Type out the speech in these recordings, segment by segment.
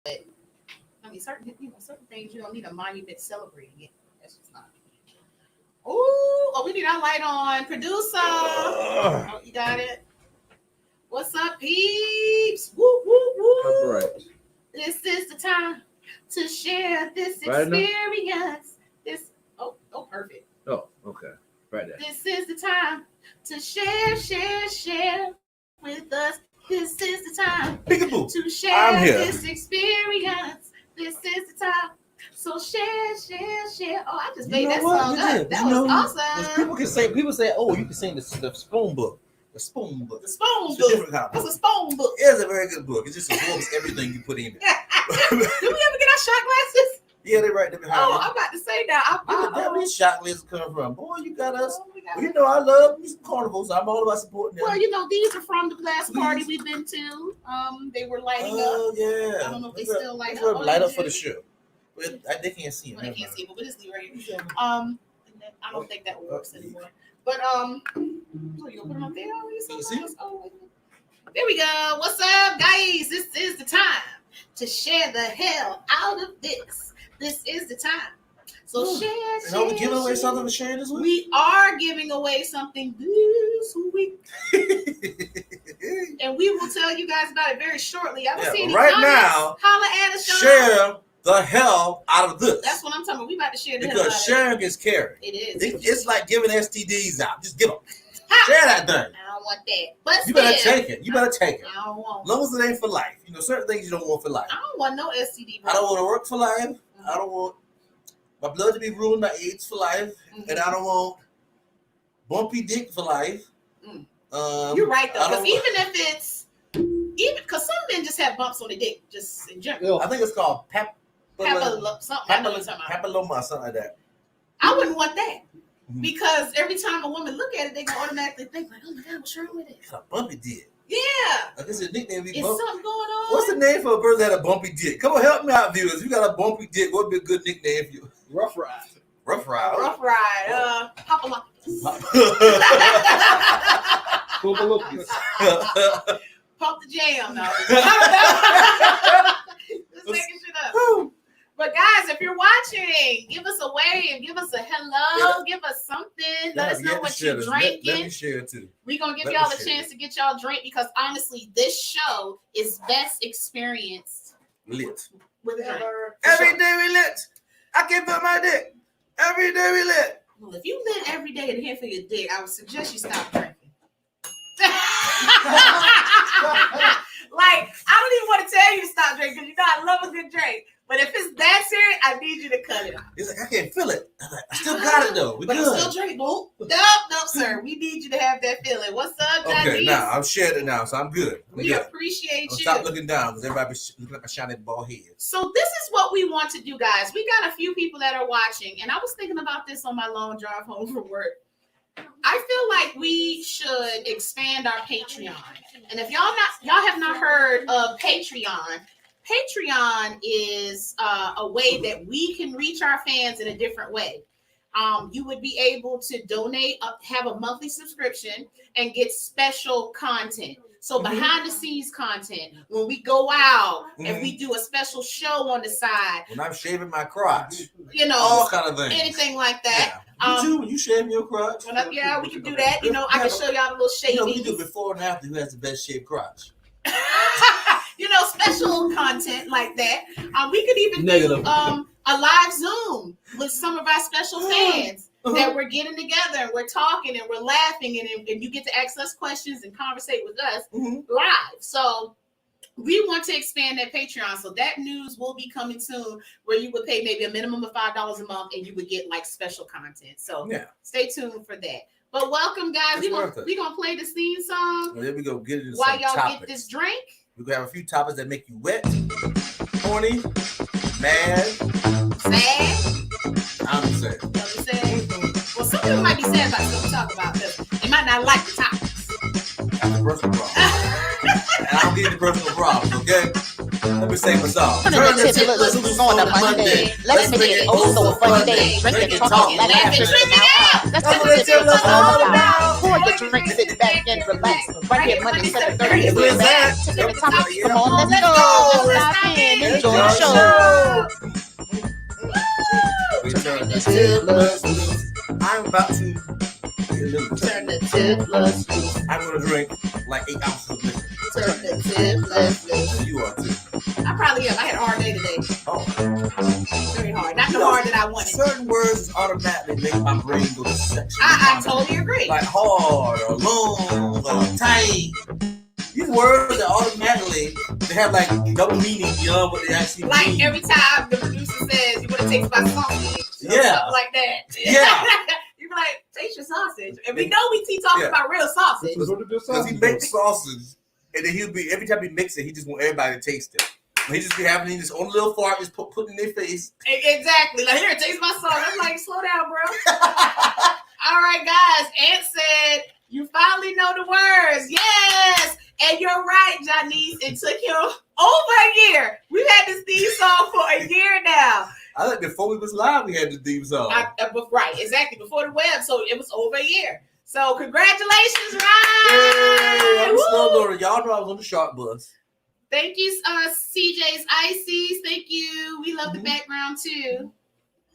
I mean, certain things you don't need a monument celebrating it. That's just not. Oh, we need our light on. Producer. Oh, you got it. What's up, peeps? Woo, woo, woo. That's right. This is the time to share this experience. Perfect. Oh, okay. Right there. This is the time to share with us. This is the time to share this experience. This is the time. So share. Oh, I just made that song up. That was awesome. People say, oh, you can sing the spoon book. The spoon book. The spoon It's book. a different kind of book. It's a spoon book. It's a very good book. It just absorbs everything you put in it. Did we ever get our shot glasses? Yeah, they're right there behind Oh, you. I'm about to say that. Where these shot glasses come from? Boy, you got us. Well, you know, I love these carnivals. I'm all about supporting them. Well, you know, these are from the last party we've been to. They were lighting up. Oh, yeah. I don't know if they still light up. Light up for the show. But they can't see it. Well, they can't see it, but we'll just leave right here. I don't think that works anymore. But, you gonna put them up there? Oh, there we go. What's up, guys? This is the time to share the hell out of this. This is the time. So share. And are we giving away something to share this week? We are giving away something this week. And we will tell you guys about it very shortly. I don't see any right comments. now. Holla at us, share the hell out of this. That's what I'm talking about. We about to share the hell out of because sharing is caring. It is. It's like giving STDs out. Just give them. Share that thing. I don't want that. But you better take it. You better take it. I don't want. As long as it ain't for life. You know, certain things you don't want for life. I don't want no STD. Bro. I don't want to work for life. I don't want my blood to be ruined by AIDS for life. And I don't want bumpy dick for life. You're right though, because because some men just have bumps on their dick, just in general. I think it's called papilloma, something like that. I wouldn't want that. Because every time a woman look at it, they can automatically think like, "Oh my God, what's wrong with it?" It's a bumpy dick. Yeah. I guess the nickname is something going on. What's the name for a person that had a bumpy dick? Come on, help me out, viewers. If you got a bumpy dick, what would be a good nickname for you? Rough Ride. Rough Ride. Rough Ride. Hopalopus. Pump the jam. No. Just making shit up. But guys, if you're watching, give us a wave, give us a hello, give us something. Let us know what you're drinking. Let me share it too. We're going to give y'all a chance to get y'all a drink because honestly, this show is best experienced lit. With a drink. Every day we lit. I can't feel my dick. Every day we lit. Well, if you lit every day and here for your dick, I would suggest you stop drinking. Like, I don't even want to tell you to stop drinking because you know I love a good drink. But if it's that serious, I need you to cut it off. He's like, I can't feel it. I'm like, I still got it though. But I'm still drinking. Nope, sir. We need you to have that feeling. What's up, Johnny? Okay, now I'm sharing it now, so I'm good. We appreciate you. Stop looking down because everybody looking like a shiny bald head. So this is what we want to do, guys. We got a few people that are watching, and I was thinking about this on my long drive home from work. I feel like we should expand our Patreon. And if y'all have not heard of Patreon is a way that we can reach our fans in a different way. You would be able to donate, have a monthly subscription, and get special content. So behind the scenes content, when we go out and we do a special show on the side. When I'm shaving my crotch. You know, all kind of things. Anything like that. Yeah. You too, when you shave your crotch. Yeah, we can do that. You know, I can show y'all the little shaving. You know, we do before and after who has the best shaved crotch. You know, special content like that. We could even do a live Zoom with some of our special fans that we're getting together and we're talking and we're laughing and you get to ask us questions and conversate with us live. So we want to expand that Patreon. So that news will be coming soon where you would pay maybe a minimum of $5 a month and you would get like special content. So stay tuned for that. But welcome, guys. We're gonna play the theme song. Well, there we go. Get into while some y'all topics. get this drink. We're gonna have a few topics that make you wet, horny, mad, sad. I'm sad. Well, some people might be sad about what we talk about because they might not like the topics. That's a personal problem. And I don't get any personal problems, okay? Let me sing my song. Turn the Tipplers loose on a Monday. Let's make it oh so fun day. Drinking, talking, laughing, tripping out. That's what the Tipplers all about. Pour your drink, sit back and relax. Right here, Monday, 7:30. We're back. Tipping the topics. Come on, let's go. Let's dive in. Enjoy the show. We turn the Tipplers loose. I'm about to Turn the Tipplers loose. I'm gonna drink like 8 ounces of liquor. Turn the Tipplers loose. And you are too. I probably am. I had a hard day today. Oh. Very hard. Not the hard that I wanted. Certain words automatically make my brain go to section. I totally agree. Like hard or long or tight. These words are automatically, they have like double meaning beyond what they actually Like mean. every time the producer says, you want to taste my sausage. Yeah. Something like that. Yeah. You be like, taste your sausage. And we know we keep talking about real sausage. Because he makes sausage, and then he'll be, every time he makes it, he just want everybody to taste it. And he just be having this own little fart, just put in their face. Exactly. Like, here, taste my sauce. I'm like, slow down, bro. All right, guys. Ant said, you finally know the words. Yes. And you're right, Janice. It took him over a year. We've had this theme song for a year now. I think before we was live, we had the theme song. Right, exactly. Before the web. So it was over a year. So congratulations, Ryan. I'm still going. Y'all know I was on the shark bus. Thank you, CJ's Ices. Thank you. We love the background too.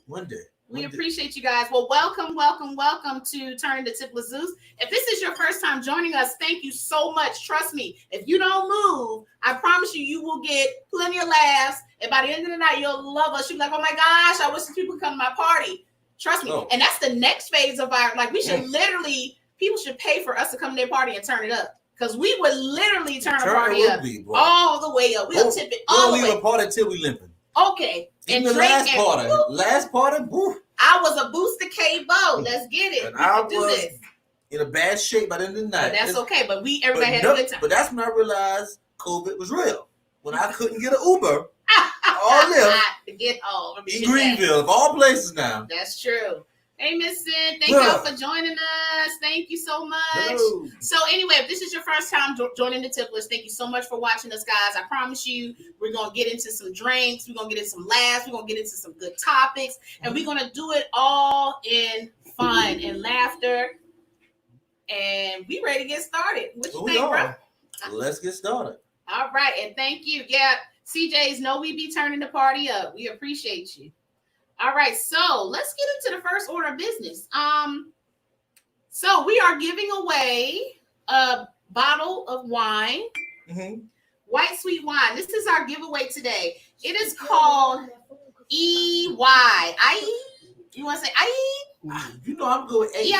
One day. We appreciate you guys. Well, welcome to Turn the Tipplers Loose. If this is your first time joining us, thank you so much. Trust me, if you don't move, I promise you, you will get plenty of laughs. And by the end of the night, you'll love us. You'll be like, oh my gosh, I wish people could come to my party. Trust me. Oh. And that's the next phase of our, like, we should literally, people should pay for us to come to their party and turn it up. Because we would literally turn a party up all the way up. We'll tip it all the way. We'll leave a party till we limping. Okay. And the last party, woo. I was a Booster K-Bo. Let's get it. And I was in a bad shape by the end of the night. But that's okay. But everybody had a good time. But that's when I realized COVID was real. When I couldn't get an Uber, all live to get home in Greenville, of all places now. That's true. Hey, Miss Sid, thank y'all for joining us. Thank you so much. Hello. So anyway, if this is your first time joining the Tipplers, thank you so much for watching us, guys. I promise you, we're going to get into some drinks. We're going to get into some laughs. We're going to get into some good topics. And we're going to do it all in fun and laughter. And we ready to get started. What you think, bro? Let's get started. All right. And thank you. Yeah, CJs, know we be turning the party up. We appreciate you. All right, so let's get into the first order of business. So we are giving away a bottle of wine, white sweet wine. This is our giveaway today. It is called EY. You want to say I? You know I'm going EY.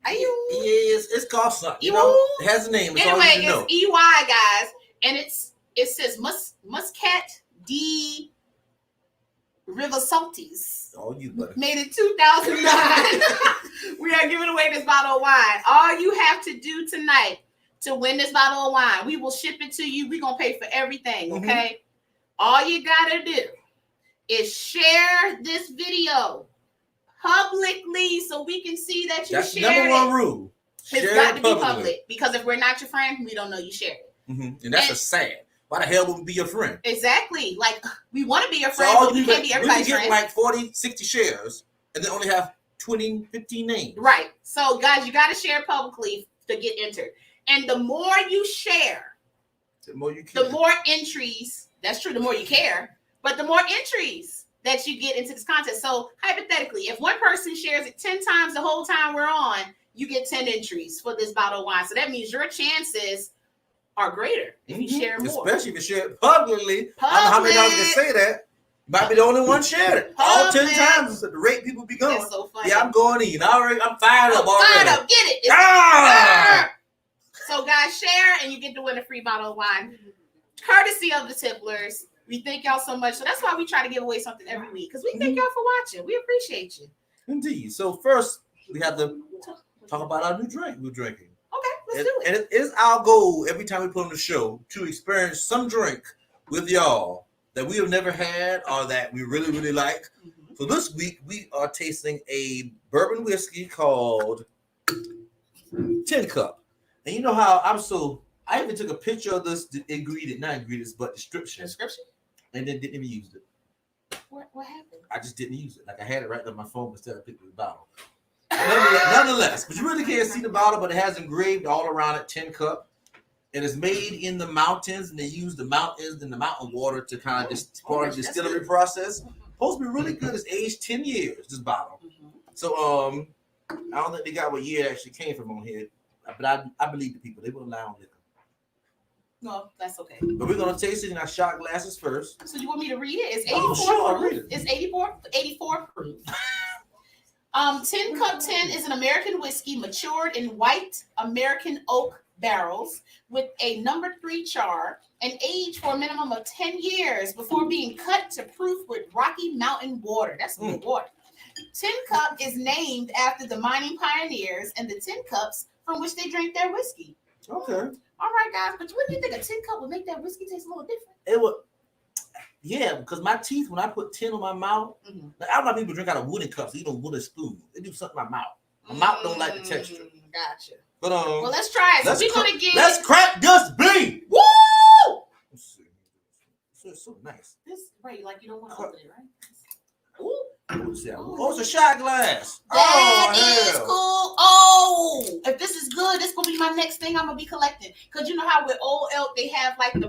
It's called something. You know, it has a name. It's anyway, it's EY, guys, and it says Muscat D. River Salties. Oh, you better. Made it 2009. We are giving away this bottle of wine. All you have to do tonight to win this bottle of wine, we will ship it to you. We're going to pay for everything, okay? All you got to do is share this video publicly so we can see that you shared it. That's number one rule. It's got to be public because if we're not your friend, we don't know you shared it. And that's a sad. Why the hell would we be your friend? Exactly. Like, we want to be your friend, but we can't be everybody's friend. We get like 40, 60 shares, and then only have 20, 15 names. Right. So, guys, you got to share publicly to get entered. And the more you share, the more you care. The more entries, that's true, the more you care, but the more entries that you get into this contest. So, hypothetically, if one person shares it 10 times the whole time we're on, you get 10 entries for this bottle of wine. So, that means your chances are greater if you share more. Especially if you share it publicly. I don't know how many times you can say that. Might be the only one shared it. All 10 times is at the rate people be going. That's so funny. Yeah, I'm going in. I'm fired up already. Fired up. Get it. So, guys, share and you get to win a free bottle of wine. Courtesy of the Tipplers. We thank y'all so much. So that's why we try to give away something every week. Because we thank y'all for watching. We appreciate you. Indeed. So first, we have to talk about our new drink we're drinking. Let's do it. And it is our goal every time we put on the show to experience some drink with y'all that we have never had or that we really, really like. So this week we are tasting a bourbon whiskey called Tin Cup. And you know how I even took a picture of this ingredient, not ingredients, but description, and then didn't even use it. What happened? I just didn't use it. Like I had it right on my phone instead of picking the bottle. Nonetheless, but you really can't see the bottle, but it has engraved all around it, tin cup. And it's made in the mountains, and they use the mountains and the mountain water to kind of part of the distillery process. Supposed to be really good. It's aged 10 years, this bottle. So I don't think they got what year it actually came from on here. But I believe the people. They will allow liquor. No, that's okay. But we're gonna taste it in our shot glasses first. So you want me to read it? It's 84 proof. It's 84 proof. Tin Cup 10 is an American whiskey matured in white American oak barrels with a number 3 char and aged for a minimum of 10 years before being cut to proof with Rocky Mountain water. That's good water. Tin Cup is named after the mining pioneers and the tin cups from which they drink their whiskey. Okay. All right, guys, but what do you think a tin cup would make that whiskey taste a little different? It would. Yeah, because my teeth, when I put tin on my mouth, like, I don't know people drink out of wooden cups, eat on wooden spoons. They do something in my mouth. My mouth don't like the texture. Gotcha. But well, let's try it. So we're gonna get. Let's crack Dust B. Woo! Let's see. It's so nice. This right, like you don't want to open it, right? Ooh. Oh, it's a shot glass. That is cool. Oh, if this is good, this gonna be my next thing I'm gonna be collecting. Cause you know how with Old Elk they have like the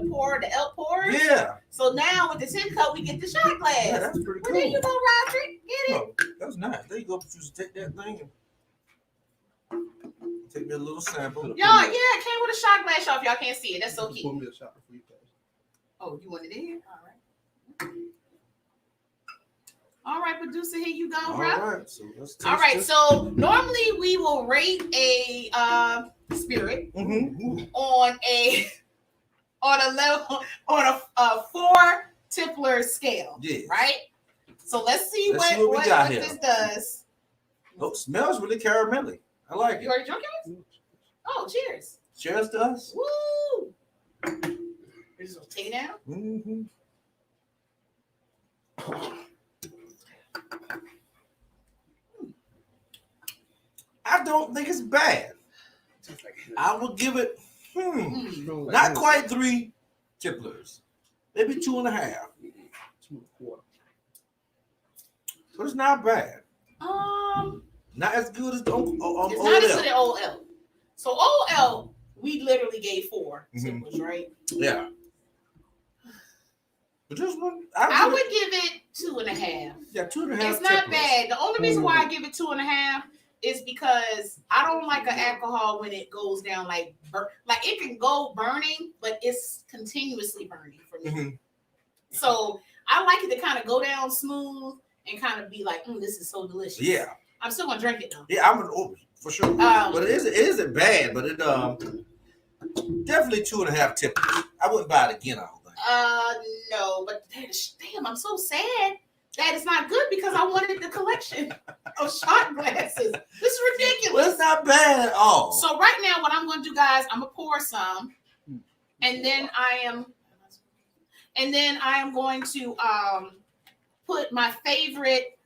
elk pour. Yeah. So now with the tin cup we get the shot glass. Yeah, that's pretty cool. Well, there you go, Roderick. Get it. Oh, that was nice. There you go. Just take that thing and take me a little sample. Y'all, yeah, it came with a shot glass, y'all. If y'all can't see it, that's so cute. Pour me a shot before you pass. Oh, you want it in here? All right. All right, producer, here you go, bro. All right, so let's taste all right, this. so normally we will rate a spirit on a level on a 4 Tipplers scale. Yeah. Right? So let's see Let's what we got here. this does. Oh, smells really caramelly. I like it. You already drunk yours? Oh, cheers. Cheers to us. Woo! We're just gonna take it down. Mm-hmm. I don't think it's bad. I will give it not quite 3 Tipplers, maybe 2.5. 2.25. But it's not bad. Not as good as the it's not as good as Old Elk. So Old Elk, we literally gave 4 Tipplers, right? Yeah. But this one, I would give it 2.5. Yeah, 2.5. It's not bad. The only reason why I give it 2.5 is because I don't like an alcohol when it goes down like it can go burning, but it's continuously burning for me. So I like it to kind of go down smooth and kind of be like, this is so delicious. Yeah. I'm still gonna drink it though. Yeah, I'm gonna for sure. But it isn't bad, but it definitely 2.5 Tipplers. I wouldn't buy it again, I don't think. No, but damn, I'm so sad that it's not good because I wanted the collection of shot glasses. This is ridiculous. Well, it's not bad at all. So right now, what I'm going to do, guys, I'm gonna pour some, and then I am going to put my favorite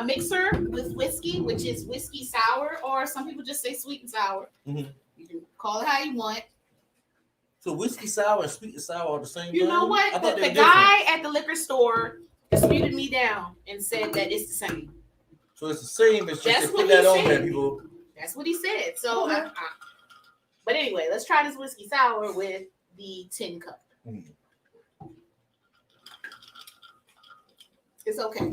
mixer with whiskey, which is whiskey sour, or some people just say sweet and sour. You can call it how you want. So whiskey sour and sweet and sour are the same thing? You know what? The guy at the liquor store disputed me down and said that it's the same. So it's the same. It's just That's put that on there, people. That's what he said. So, but anyway, let's try this whiskey sour with the tin cup. It's okay.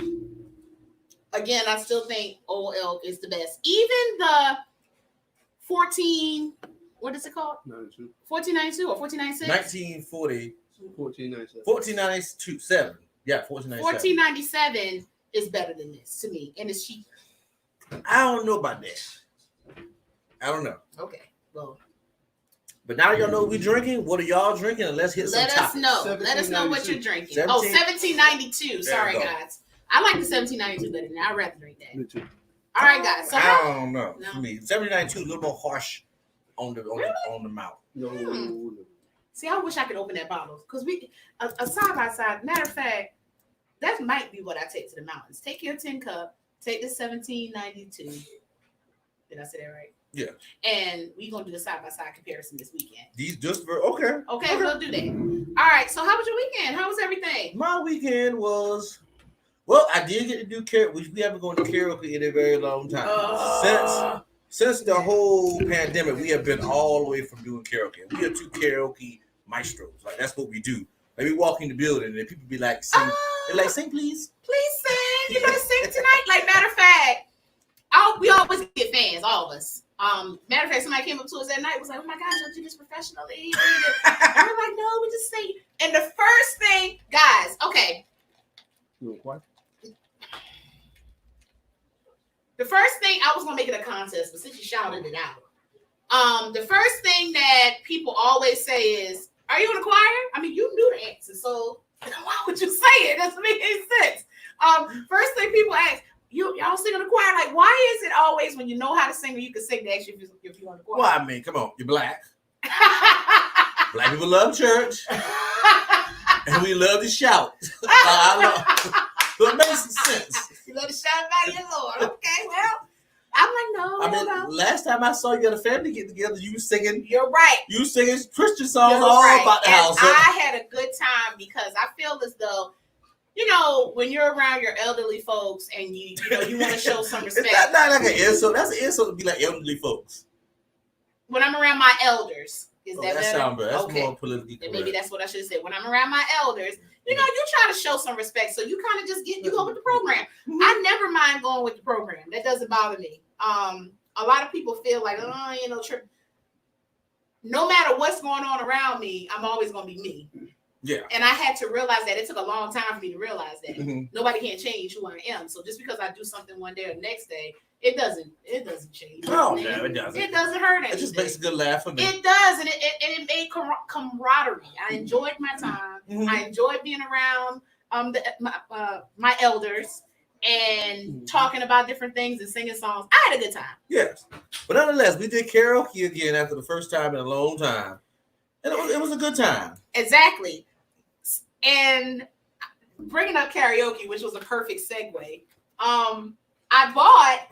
Again, I still think Old Elk is the best. Even the 14. What is it called? 1492 or 1496? 1940. 1497. 1497. Yeah, 1497. 1497 is better than this to me, and it's cheap. I don't know about that. I don't know. Okay, well. But now y'all know what we're drinking. What are y'all drinking? And let's hit some topics. Let us know what you're drinking. 1792. Sorry, guys. I like the 1792 better than that. I'd rather drink that. Me too. All right, guys. So I don't know. For me, 1792 a little more harsh on the mouth. No. See, I wish I could open that bottle because we a side by side. Matter of fact, that might be what I take to the mountains. Take your tin cup. Take the 1792. Did I say that right? Yeah. And we're gonna do the side-by-side comparison this weekend. These just for okay. Okay, we'll do that. All right. So how was your weekend? How was everything? My weekend was well. I did get to do karaoke, which we haven't gone to karaoke in a very long time. Since the whole pandemic, we have been all the way from doing karaoke. We are two karaoke maestros. Like that's what we do. Like we walk in the building and people be like, "Sing." They're like, "Sing, please." Please sing. You gonna sing tonight? Like matter of fact, we always get fans, all of us. Matter of fact, somebody came up to us that night was like, "Oh my gosh, don't you do this professionally?" And we're like, "No, we just sing." And the first thing, guys, okay. You want quiet? The first thing, I was gonna make it a contest, but since you shouted it out, the first thing that people always say is, "Are you in a choir?" I mean, you knew the answer, so why would you say it? Doesn't make any sense. First thing people ask, y'all sing in the choir? Like, why is it always when you know how to sing or you can sing, they ask you if you're in the choir? Well, I mean, come on, you're black. Black people love church, and we love to shout. So it makes sense. You love to shout about your Lord. Okay, well, I'm like, no. I mean, last time I saw you at a family get together, you were singing. You're right. You were singing Christian songs You're all right. about the And house. I had a good time because I feel as though, you know, when you're around your elderly folks and you want to show some respect. It's not like an insult. That's an insult to be like elderly folks. When I'm around my elders, is that better? Sounds better. That's okay. more politically correct. Maybe that's what I should have said. When I'm around my elders, you know, you try to show some respect. So you kind of just you go with the program. I never mind going with the program. That doesn't bother me. A lot of people feel like, no matter what's going on around me, I'm always going to be me. Yeah. And I had to realize that. It took a long time for me to realize that. Mm-hmm. Nobody can change who I am. So just because I do something one day or the next day, it doesn't change. No, it doesn't. It doesn't hurt anything. It just makes a good laugh for me. It does, and it made camaraderie. I enjoyed my time. Mm-hmm. I enjoyed being around my elders and talking about different things and singing songs. I had a good time. Yes, but nonetheless, we did karaoke again after the first time in a long time, and it was a good time. Exactly. And bringing up karaoke, which was a perfect segue. I was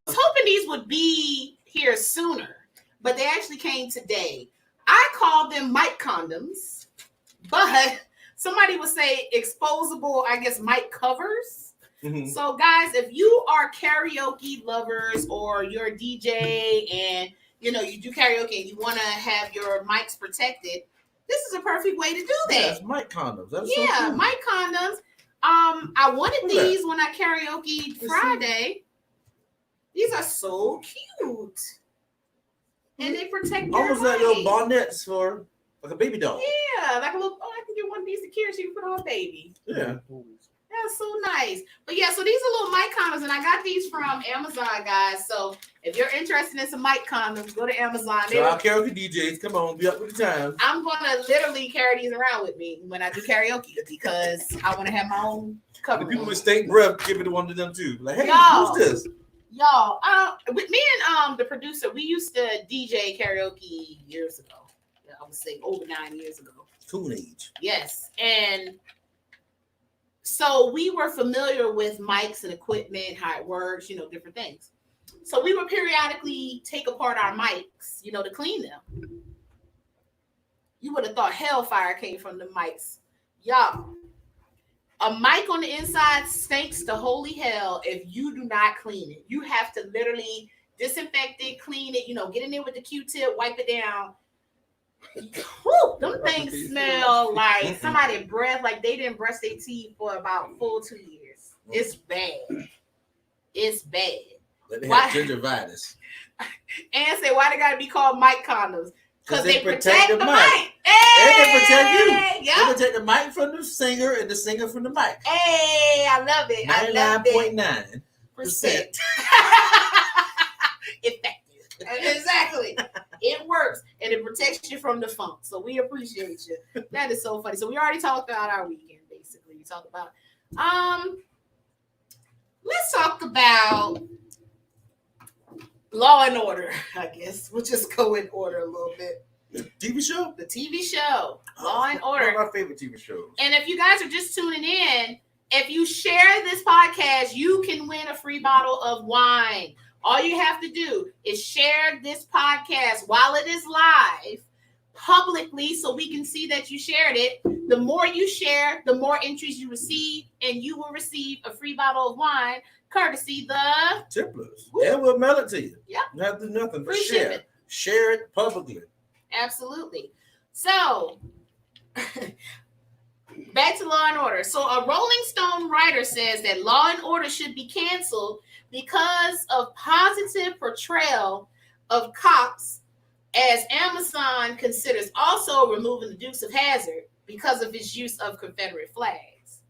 hoping these would be here sooner, but they actually came today. I called them mic condoms, but somebody would say exposable, I guess, mic covers. Mm-hmm. So guys, if you are karaoke lovers or you're a DJ and you do karaoke and you want to have your mics protected, this is a perfect way to do that. Yes, mic condoms. That's so cool. Mic condoms. I wanted these when I karaoke Friday. These are so cute. And they protect your almost like little bonnets for like a baby doll. Yeah, like a little, I can get one of these to carry so you can put on a baby. Yeah. That's so nice. But yeah, so these are little mic condoms, and I got these from Amazon, guys. So if you're interested in some mic condoms, go to Amazon. So our karaoke DJs, come on, be up with the time. I'm gonna literally carry these around with me when I do karaoke because I want to have my own cover. The people with state breath, give it to one of them too. Like, hey, y'all, who's this? Y'all, with me and the producer, we used to DJ karaoke years ago. I would say over 9 years ago. Cool age. Yes, and so we were familiar with mics and equipment, how it works, different things. So we would periodically take apart our mics, to clean them. You would have thought hellfire came from the mics. Y'all, a mic on the inside stinks to holy hell if you do not clean it. You have to literally disinfect it, clean it, get in there with the Q-tip, wipe it down. Whew, them things smell like somebody breath, like they didn't brush their teeth for about full 2 years. It's bad. It's bad. But they have gingivitis. And say, why they gotta be called mic condoms? Because they protect the mic. Hey! And they protect you. Yep. They protect the mic from the singer and the singer from the mic. Hey, I love it. 99.9%. Effective. Exactly. It works and it protects you from the funk. So we appreciate you. That is so funny. So we already talked about our weekend, basically. We talked about let's talk about Law and Order, I guess. We'll just go in order a little bit. The TV show? The TV show. Law and Order. One of my favorite TV shows. And if you guys are just tuning in, if you share this podcast, you can win a free bottle of wine. All you have to do is share this podcast while it is live publicly so we can see that you shared it. The more you share, the more entries you receive, and you will receive a free bottle of wine courtesy the Tipplers. Yeah, we'll mail it to you. Yep. You have to do nothing but Free share. shipping. Share it publicly. Absolutely. So, back to Law and Order. So, a Rolling Stone writer says that Law and Order should be canceled because of positive portrayal of cops, as Amazon considers also removing the Dukes of Hazzard because of its use of Confederate flags.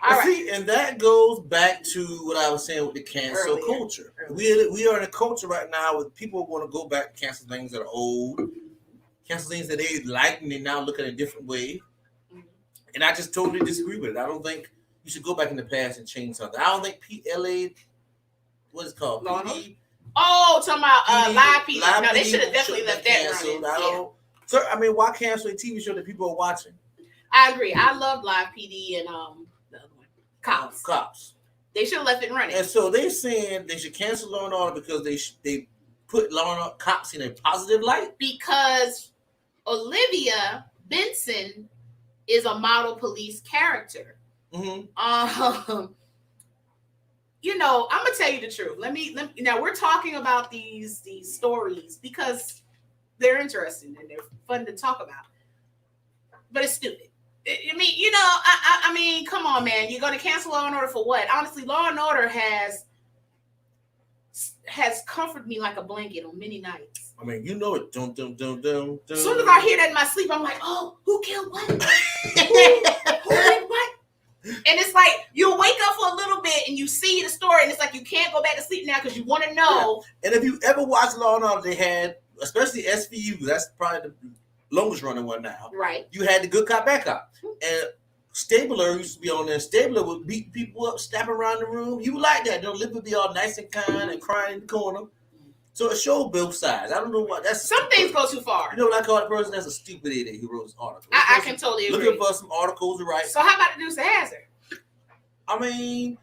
All right. See, and that goes back to what I was saying with the cancel culture. We are in a culture right now where people want to go back and cancel things that are old, cancel things that they like and they now look at it a different way. And I just totally disagree with it. I don't think you should go back in the past and change something. I don't think PLA, what is it called? PD. Oh, talking about live PD. Live No, they PD should have definitely left that canceled. running. So, I mean, why cancel a TV show that people are watching? I agree. I love live PD and the other one, Cops. They should have left it running. And so they're saying they should cancel Law and Order because they put Law and Order cops in a positive light. Because Olivia Benson is a model police character. Mm-hmm. You know, I'm gonna tell you the truth. Let me now we're talking about these stories because they're interesting and they're fun to talk about. But it's stupid. I mean, you know, I mean, come on, man. You're gonna cancel Law and Order for what? Honestly, Law and Order has comforted me like a blanket on many nights. I mean, you know it. Dum, dum, dum, dum, dum. As soon as I hear that in my sleep, I'm like, oh, who killed what? who did what? And it's like you'll wake up for a little bit and you see the story, and it's like you can't go back to sleep now because you want to know. Yeah. And if you ever watched Law and Order, they had, especially SVU, that's probably the longest running one now. Right. You had the good cop, bad cop. And Stabler used to be on there. Stabler would beat people up, stab around the room. You would like that. Don't live would be all nice and kind and crying in the corner. So it showed both sides. I don't know what that's. Some things go too far. You know what I call the person? That's a stupid idiot who wrote this article. I can totally agree. Looking for some articles to write. So how about the Dukes of Hazzard? I mean,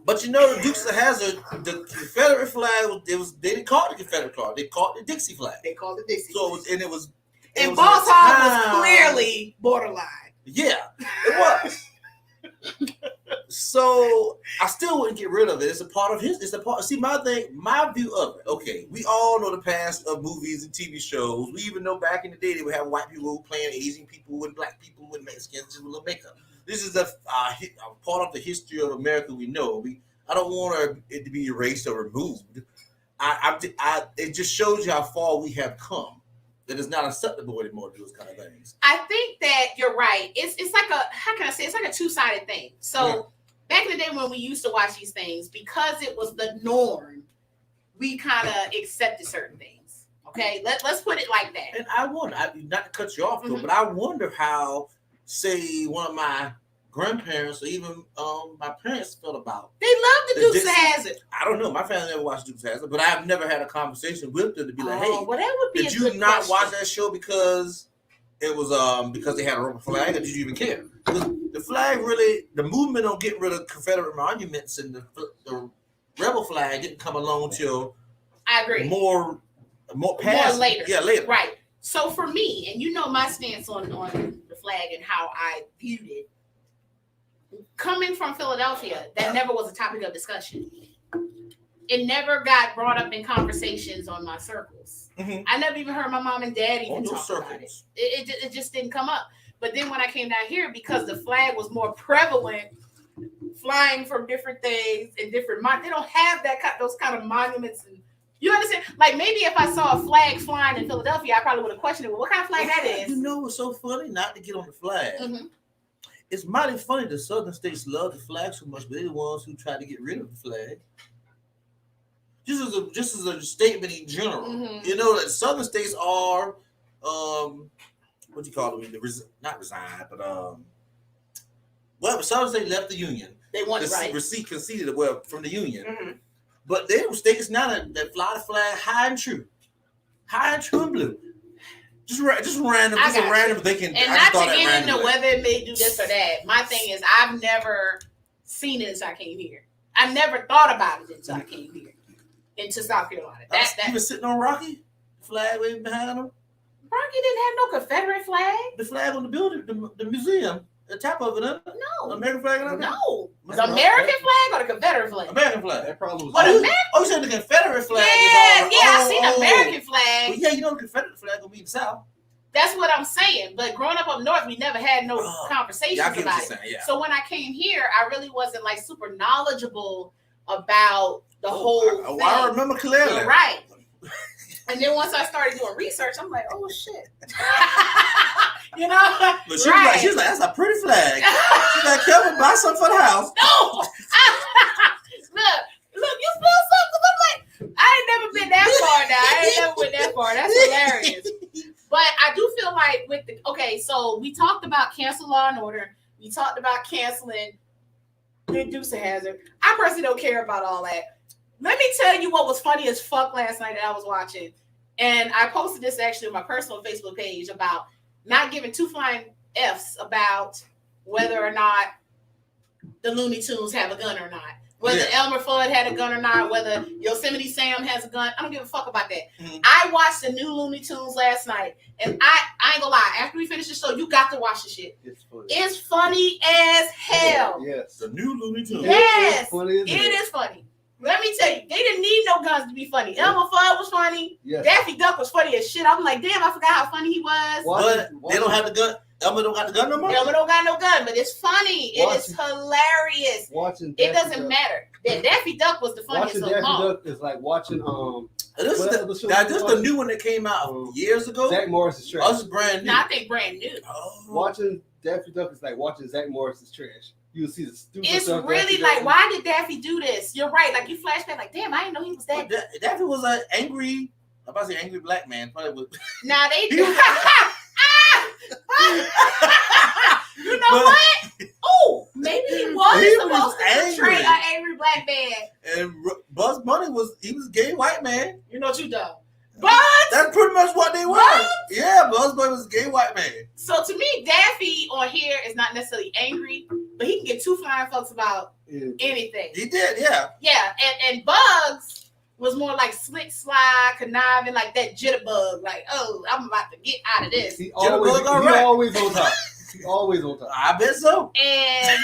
But you know, the Dukes of Hazzard, the Confederate flag they didn't call it the Confederate flag. They called it the Dixie flag. They called it Dixie. So it was. And Boss Hogg was clearly borderline. Yeah, it was. So I still wouldn't get rid of it. It's a part of his. It's a part. See, my view of it. Okay, we all know the past of movies and TV shows. We even know back in the day they would have white people playing Asian people and black people with Mexicans just with a little makeup. This is a part of the history of America. We know. I don't want it to be erased or removed. It just shows you how far we have come. That it's not acceptable anymore to do those kind of things. I think that you're right. It's like it's like a two-sided thing. So back in the day when we used to watch these things, because it was the norm, we kind of accepted certain things. Okay, let's put it like that. And I wonder, not to cut you off though, but I wonder how, say, one of my grandparents or even my parents felt about. They love the Dukes of Hazzard. I don't know. My family never watched Dukes of Hazzard, but I've never had a conversation with them to be like, "Hey, well, that would be did you not watch that show because it was because they had a rebel flag, or did you even care?" Because the flag really, the movement on getting rid of Confederate monuments and the rebel flag didn't come along till I agree more later. Yeah, later. Right. So for me, and you know my stance on the flag and how I viewed it. Coming from Philadelphia, that never was a topic of discussion. It never got brought up in conversations on my circles. Mm-hmm. I never even heard my mom and dad even talk about it. It just didn't come up. But then when I came down here, because the flag was more prevalent, flying from different things and different they don't have those kind of monuments. And you understand? Like maybe if I saw a flag flying in Philadelphia, I probably would have questioned it. Well, what kind of flag that is? You know what's so funny? Not to get on the flag. Mm-hmm. It's mighty funny the southern states love the flag so much, but they're the ones who try to get rid of the flag. Just as a statement in general, you know that southern states are, what do you call them? Not resigned, but well, southern states left the union. They want it conceded from the union, but they were states now that fly the flag high and true and blue. Just random thinking. And not to get into whether it may do this or that. My thing is, I've never seen it since I came here. I never thought about it until I came here into South Carolina. You was sitting on Rocky, flag waving behind him. Rocky didn't have no Confederate flag. The flag on the building, the museum, the top of it, No. The American flag on it? No. The American flag or the Confederate flag? American flag. That problem What, was. You said the Confederate flag. I seen the American flag. Well, yeah, you know the Confederate flag will be in the South. That's what I'm saying. But growing up north, we never had no conversations I get about what it. you're saying, yeah. So when I came here, I really wasn't like super knowledgeable about the whole thing. I remember clearly. You're right. And then once I started doing research, I'm like, oh shit. You know? But she was like, that's a pretty flag. She's like, Kevin, buy something for the house. No. Look, you spilled something. I'm like, I ain't never been that far now. I ain't never went that far. That's hilarious. But I do feel like so we talked about cancel Law and Order. We talked about canceling the Deuce Hazard. I personally don't care about all that. Let me tell you what was funny as fuck last night that I was watching. And I posted this actually on my personal Facebook page about not giving two flying F's about whether or not the Looney Tunes have a gun or not. Whether Elmer Fudd had a gun or not, whether Yosemite Sam has a gun. I don't give a fuck about that. Mm-hmm. I watched the new Looney Tunes last night. And I ain't gonna lie, after we finish the show, you got to watch the shit. It's funny as hell. Yes. The new Looney Tunes. Yes. It is funny. Let me tell you, they didn't need no guns to be funny. Elmer Fudd was funny. Yes. Daffy Duck was funny as shit. I'm like, damn, I forgot how funny he was. But they don't have the gun. Elmer don't got the gun no more? Elmer don't got no gun, but it's funny. It is hilarious. It doesn't matter. Daffy Duck was the funniest of them all. Watching Daffy Duck is like watching This is the new one that came out years ago. Zach Morris's trash. Oh, this is brand new. No, I think brand new. Oh. Watching Daffy Duck is like watching Zach Morris's trash. You will see the stupid it's stuff. It's really like, why did Daffy do this? You're right. Like you flash back, like, damn, I didn't know he was that. Daffy was an angry. I'm about to say angry black man. Probably was. Nah, they do. You know what? Oh, maybe he was supposed to portray an angry black man. And Bugs Bunny was a gay white man. You know what you done. But that's pretty much what they were. Yeah, Bugs Bunny was a gay white man. So to me, Daffy on here is not necessarily angry, but he can get two flying fucks about anything. He did, yeah. Yeah, and Bugs was more like slick, sly, conniving, like that jitterbug. Like, oh, I'm about to get out of this. He always on top. He always on top. I bet so. And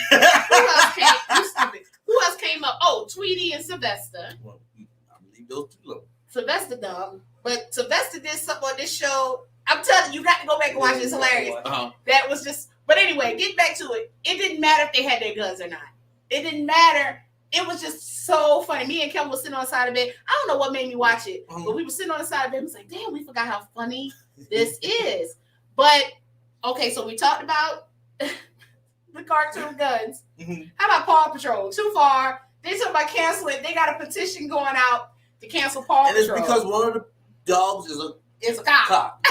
who else came up? Oh, Tweety and Sylvester. Well, I'm gonna leave those two alone. Sylvester done. But Sylvester did something on this show. I'm telling you, you got to go back and watch it. It's hilarious. That was just, but anyway, get back to it. It didn't matter if they had their guns or not. It didn't matter. It was just so funny. Me and Kevin was sitting on the side of the bed. I don't know what made me watch it, but we were sitting on the side of the bed. We was like, damn, we forgot how funny this is. But, okay, so we talked about the cartoon guns. Mm-hmm. How about Paw Patrol? Too far. They talk about canceling. They got a petition going out to cancel Paw Patrol. And it's because one of the dogs is a cop.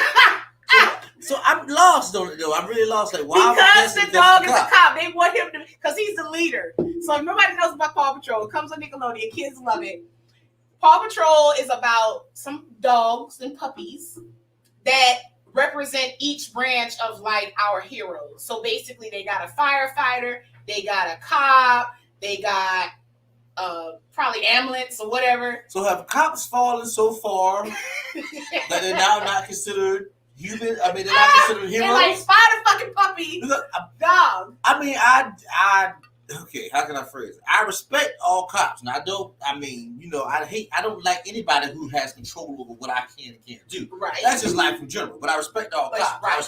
So I'm lost on it though. I'm really lost. Like, why? Because the dog is a cop. They want him to, because he's the leader. So if nobody knows about Paw Patrol, it comes on Nickelodeon. Kids love it. Paw Patrol is about some dogs and puppies that represent each branch of like our heroes. So basically, they got a firefighter, they got a cop, they got probably ambulance or whatever. So have cops fallen so far that they're now not considered human? I mean, they're not considered heroes. They're like spider fucking puppy, dog. I mean, okay, how can I phrase it? I respect all cops. Now, I don't like anybody who has control over what I can and can't do. Right. That's just life in general. But I respect all cops. Right. I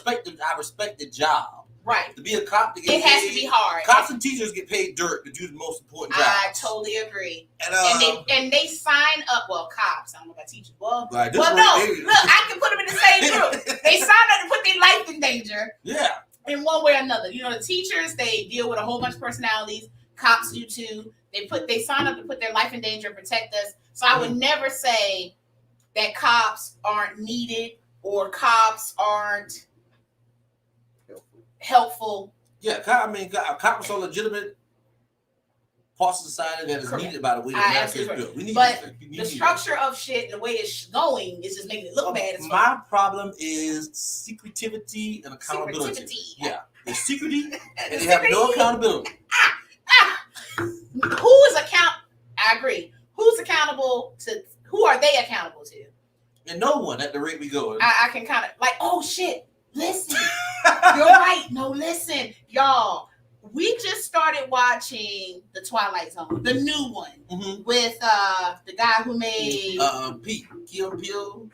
respect the job. Right. To be a cop, to get it has to be hard. Cops and teachers get paid dirt to do the most important jobs. I totally agree. And they sign up. Well, cops. I don't know about teachers. Well, no. Look, I can put them in the same group. They sign up to put their life in danger. Yeah. In one way or another. You know, the teachers, they deal with a whole bunch of personalities. Cops do too. They sign up to put their life in danger and protect us. So I would never say that cops aren't needed or cops aren't helpful. Yeah, I mean, cops are legitimate parts of society that is needed by the way that America is built. We need the structure of shit, the way it's going, is just making it look bad. My problem is secretivity and accountability. Yeah, there's secrecy and they have no accountability. Who is I agree. Who are they accountable to? And no one at the rate we go. I can kind of like, oh shit, listen. You're right. No, listen, y'all. We just started watching The Twilight Zone, the new one, with the guy who made Pete. Peel.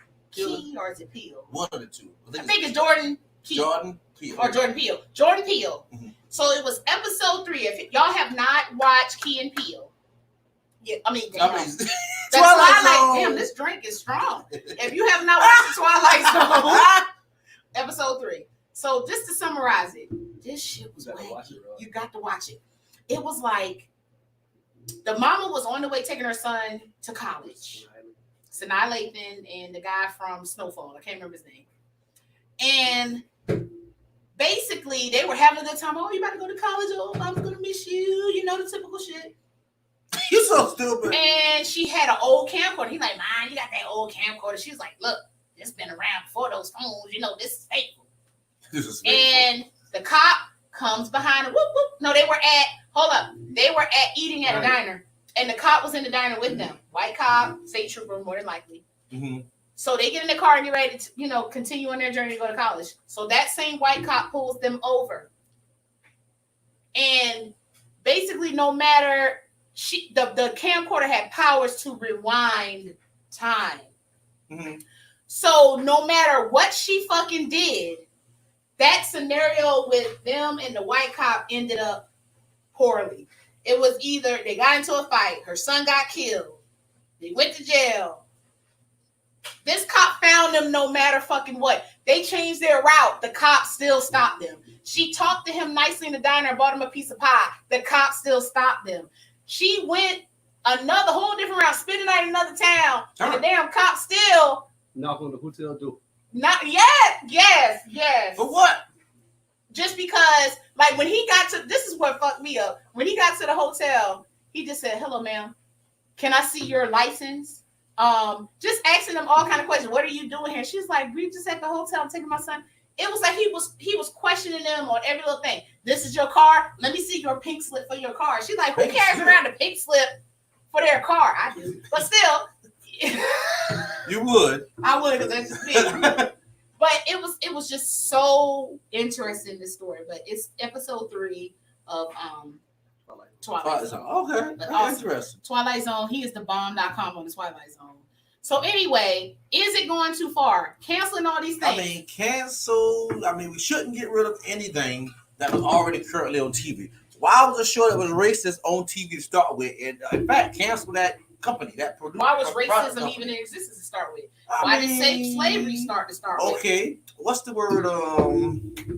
Or is it Peel? One of the two. I think it's Jordan Peele. Jordan Peele. Or Jordan Peele. Jordan Peele. Mm-hmm. So it was episode 3. If y'all have not watched Key and Peele, yeah, Twilight Zone. Damn, this drink is strong. If you have not watched the Twilight Zone, episode 3. So just to summarize it, this shit was wacky. You got to watch it. It was like the mama was on the way taking her son to college. Sanaa Lathan and the guy from Snowfall. I can't remember his name. And basically, they were having a good time. Oh, you about to go to college? Oh, I'm going to miss you. You know, the typical shit. You're so stupid. And she had an old camcorder. He's like, Mom, you got that old camcorder. She was like, look, it's been around before those phones. You know, this is faithful. And the cop comes behind her. Whoop, whoop. No, they were eating at a diner. And the cop was in the diner with them. White cop, state trooper, more than likely. Mm-hmm. So they get in the car and get ready to, continue on their journey to go to college. So that same white cop pulls them over. And basically, no matter, the camcorder had powers to rewind time. Mm-hmm. So no matter what she fucking did, that scenario with them and the white cop ended up poorly. It was either they got into a fight, her son got killed, they went to jail. This cop found them no matter fucking what. They changed their route. The cop still stopped them. She talked to him nicely in the diner and bought him a piece of pie. The cop still stopped them. She went another whole different route, spent the night in another town, and the damn cop still knock on the hotel door. Not yet. Yes. For what? Just because, like, when he got to, this is what fucked me up. When he got to the hotel, he just said, "Hello, ma'am. Can I see your license?" Just asking them all kind of questions. What are you doing here? She's like, "We just at the hotel. I'm taking my son." It was like he was questioning them on every little thing. This is your car. Let me see your pink slip for your car. She's like, who carries around a pink slip for their car? I do, but still. You would. I would, because that's just me. But it was just so interesting, this story. But it's episode 3 of Twilight Zone. Okay, that's awesome. Interesting. Twilight Zone. He is the bomb.com on the Twilight Zone. So anyway, is it going too far? Canceling all these things? We shouldn't get rid of anything that was already currently on TV. Why was a show that was racist on TV to start with? And in fact, cancel that company, that producer. Why was racism even in existence to start with? Why did slavery start with? Okay, what's the word?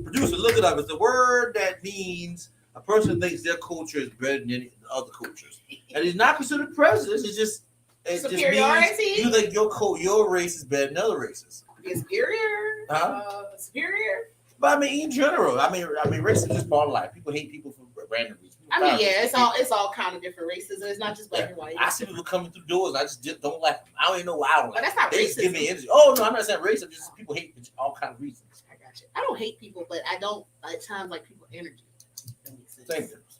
Producer, look it up. It's the word that means a person thinks their culture is better than any other cultures, and it's not considered prejudice. It's just superiority. You think your race is better than other races. Superior. Superior. But in general, racism is just part of life. People hate people for random reasons. It's all kind of different races. It's not just black and white. I see people coming through doors. I just don't like them. I don't even know why I don't like them. That's not they racism. Give me energy. Oh no, I'm not saying racism. Just people hate for all kind of reasons. I got you. I don't hate people, but I don't at times like people energy. That makes sense. Same difference.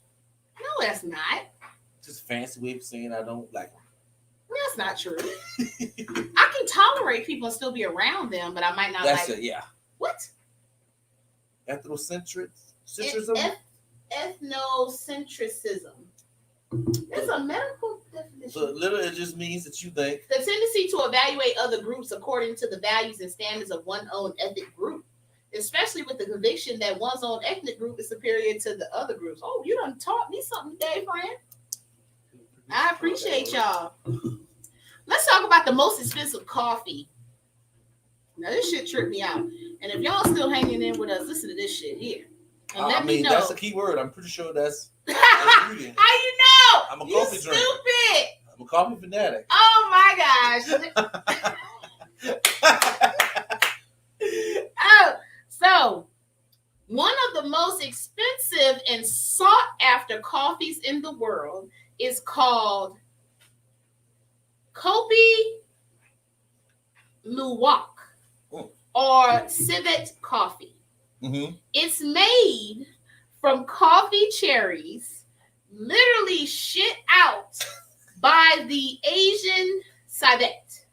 No, that's not. Just a fancy way of saying I don't like them. That's not true. I can tolerate people and still be around them, but I might not That's like. it. Yeah. What? Ethnocentrism. Ethnocentrism. It's a medical definition. So literally, it just means that you think the tendency to evaluate other groups according to the values and standards of one's own ethnic group, especially with the conviction that one's own ethnic group is superior to the other groups. Oh, you done taught me something today, friend. I appreciate y'all. Let's talk about the most expensive coffee. Now, this shit tripped me out. And if y'all still hanging in with us, listen to this shit here. And let me know. That's a key word. I'm pretty sure that's how you know? I'm a coffee drinker. Stupid. I'm a coffee fanatic. Oh my gosh. So one of the most expensive and sought after coffees in the world is called Kopi Luwak or civet coffee. Mm-hmm. It's made from coffee cherries, literally shit out by the Asian civet.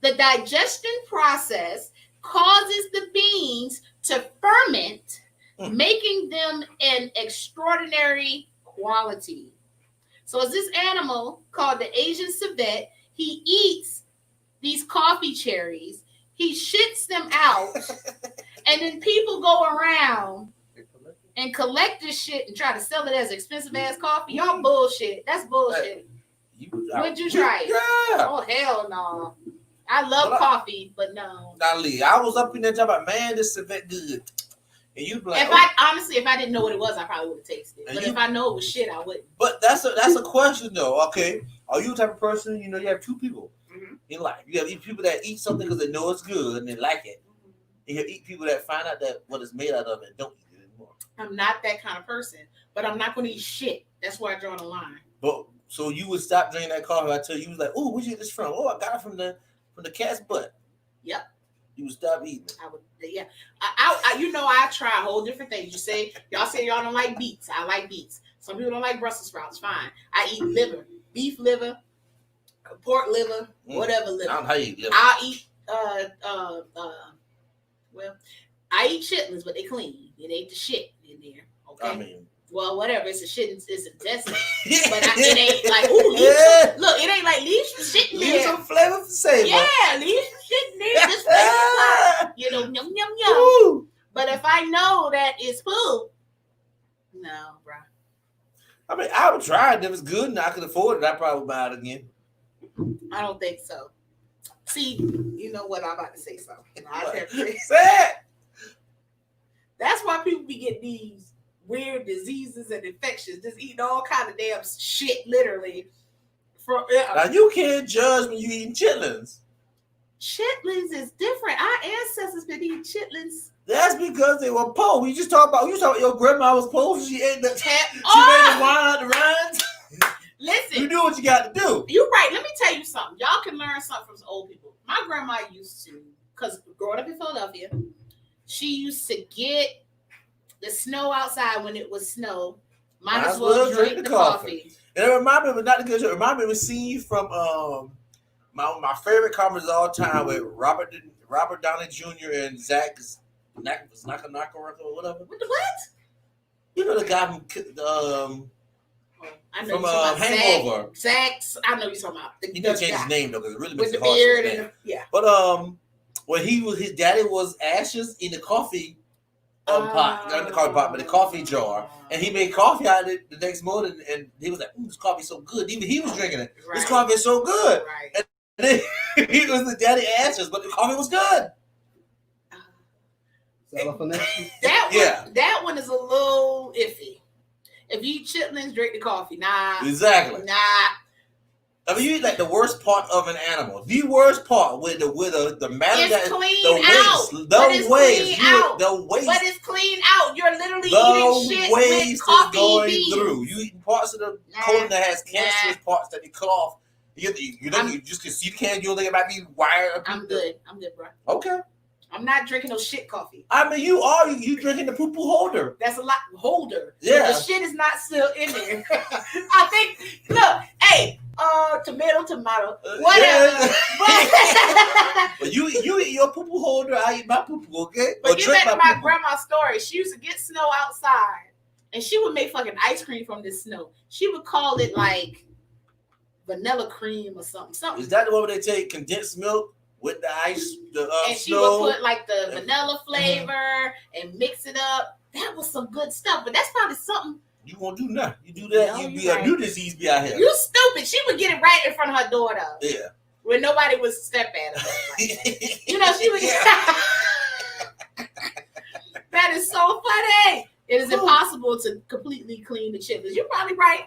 The digestion process causes the beans to ferment, making them an extraordinary quality. So as this animal called the Asian civet, he eats these coffee cherries, he shits them out, and then people go around and collect this shit and try to sell it as expensive ass coffee. Y'all bullshit. That's bullshit. Would you try it? Yeah. Oh hell no. I love coffee, but no. Lee, I was up in there talking about, man, this is that good. And you like, if I didn't know what it was, I probably would have tasted it. But if I know it was shit, I wouldn't. But that's a question though. Okay, are you the type of person, you have two people in life? You have people that eat something because they know it's good and they like it. And you eat people that find out that what it's made out of and don't eat it anymore. I'm not that kind of person, but I'm not going to eat shit. That's where I draw the line. But so you would stop drinking that coffee. I tell you, was like, oh, where'd you get this from? Oh, I got it from the cat's butt. Yep. You would stop eating it. I would, yeah. I try whole different things. Y'all say y'all don't like beets. I like beets. Some people don't like Brussels sprouts. Fine. I eat liver, beef liver, pork liver, whatever liver. I don't know how you eat liver. I'll eat I eat chitlins, but they clean. It ain't the shit in there. Okay. I mean, well, whatever. It's a shit. It's intestine. But it ain't like look. It ain't like leave some shit in there. Leave some flavor for savor. Yeah, leave some shit in there. Just yum yum yum. Ooh. But if I know that it's poop, no, bro. I mean, I would try it if it's good and I could afford it. I probably would buy it again. I don't think so. See, you know what? I'm about to say something. Say it. That's why people be getting these weird diseases and infections, just eating all kind of damn shit, literally. Now you can't judge when you eating chitlins. Chitlins is different. Our ancestors been eating chitlins. That's because they were poor. You talk about your grandma was poor. She ate the made the wine out the rinds. Listen, you do what you got to do. You're right. Let me tell you something. Y'all can learn something from old people. My grandma used to, because growing up in Philadelphia, she used to get the snow outside when it was snow. Might as well drink the coffee. And it reminded me, not because it reminded me of a scene from my favorite comedies of all time with Robert Downey Jr. and Zach Nakamura or whatever. What? You know the guy from from Hangover. Zach, I know you're talking about. He didn't change his name though, because it really makes with it the hard. Beard and but when his daddy was ashes in the coffee pot, not the coffee pot, but the coffee jar, and he made coffee out of it the next morning, and he was like, "This coffee's so good." Even he was drinking it. Right. This coffee is so good. Right. And then he was the daddy ashes, but the coffee was good. That one is a little iffy. If you eat chitlins, drink the coffee. Nah. Exactly. Nah. I mean, you eat like the worst part of an animal. The worst part with the matter it's that clean the out. waste, the waste. But it's clean out. You're literally eating shit with coffee going beans. through. You eating parts of the colon that has cancerous parts that they cut off. You just you can't. You don't think it might be wired. I'm good, bro. Okay. I'm not drinking no shit coffee. I mean, you drinking the poo-poo holder. That's a lot holder. Yeah. So the shit is not still in there. I think, look, hey, tomato, whatever. But you eat your poo-poo holder, I eat my poo-poo, okay? But get back to my grandma's story. She used to get snow outside, and she would make fucking ice cream from this snow. She would call it like vanilla cream or something. Is that the one where they take condensed milk with the ice, and she would put like the vanilla flavor and mix it up? That was some good stuff, but that's probably something you won't do nothing. You do that, you be a new disease be out here. You stupid. She would get it right in front of her door though. Yeah. Where nobody would step at her. She would That is so funny. It is impossible to completely clean the chitlins. You're probably right.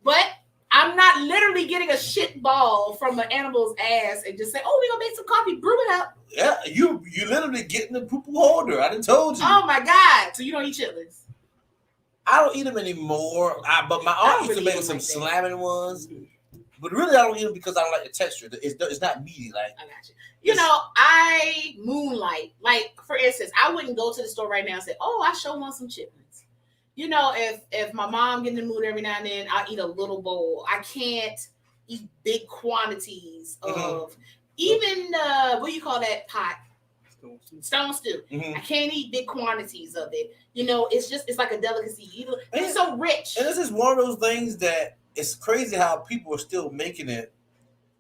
But I'm not literally getting a shit ball from an animal's ass and just say, "Oh, we're gonna make some coffee, brew it up." Yeah, you literally getting the poo-poo holder. I done told you. Oh my god! So you don't eat chitlins? I don't eat them anymore. But my aunt used to make some slamming ones. But really, I don't eat them because I don't like the texture. It's not meaty. Like I got you. I moonlight. Like for instance, I wouldn't go to the store right now and say, "Oh, I sure want some chitlins." you know, if my mom get in the mood every now and then, I'll eat a little bowl. I can't eat big quantities of even what do you call that pot? Stone stew. I can't eat big quantities of it. You know, it's like a delicacy. It's so rich. And this is one of those things that it's crazy how people are still making it.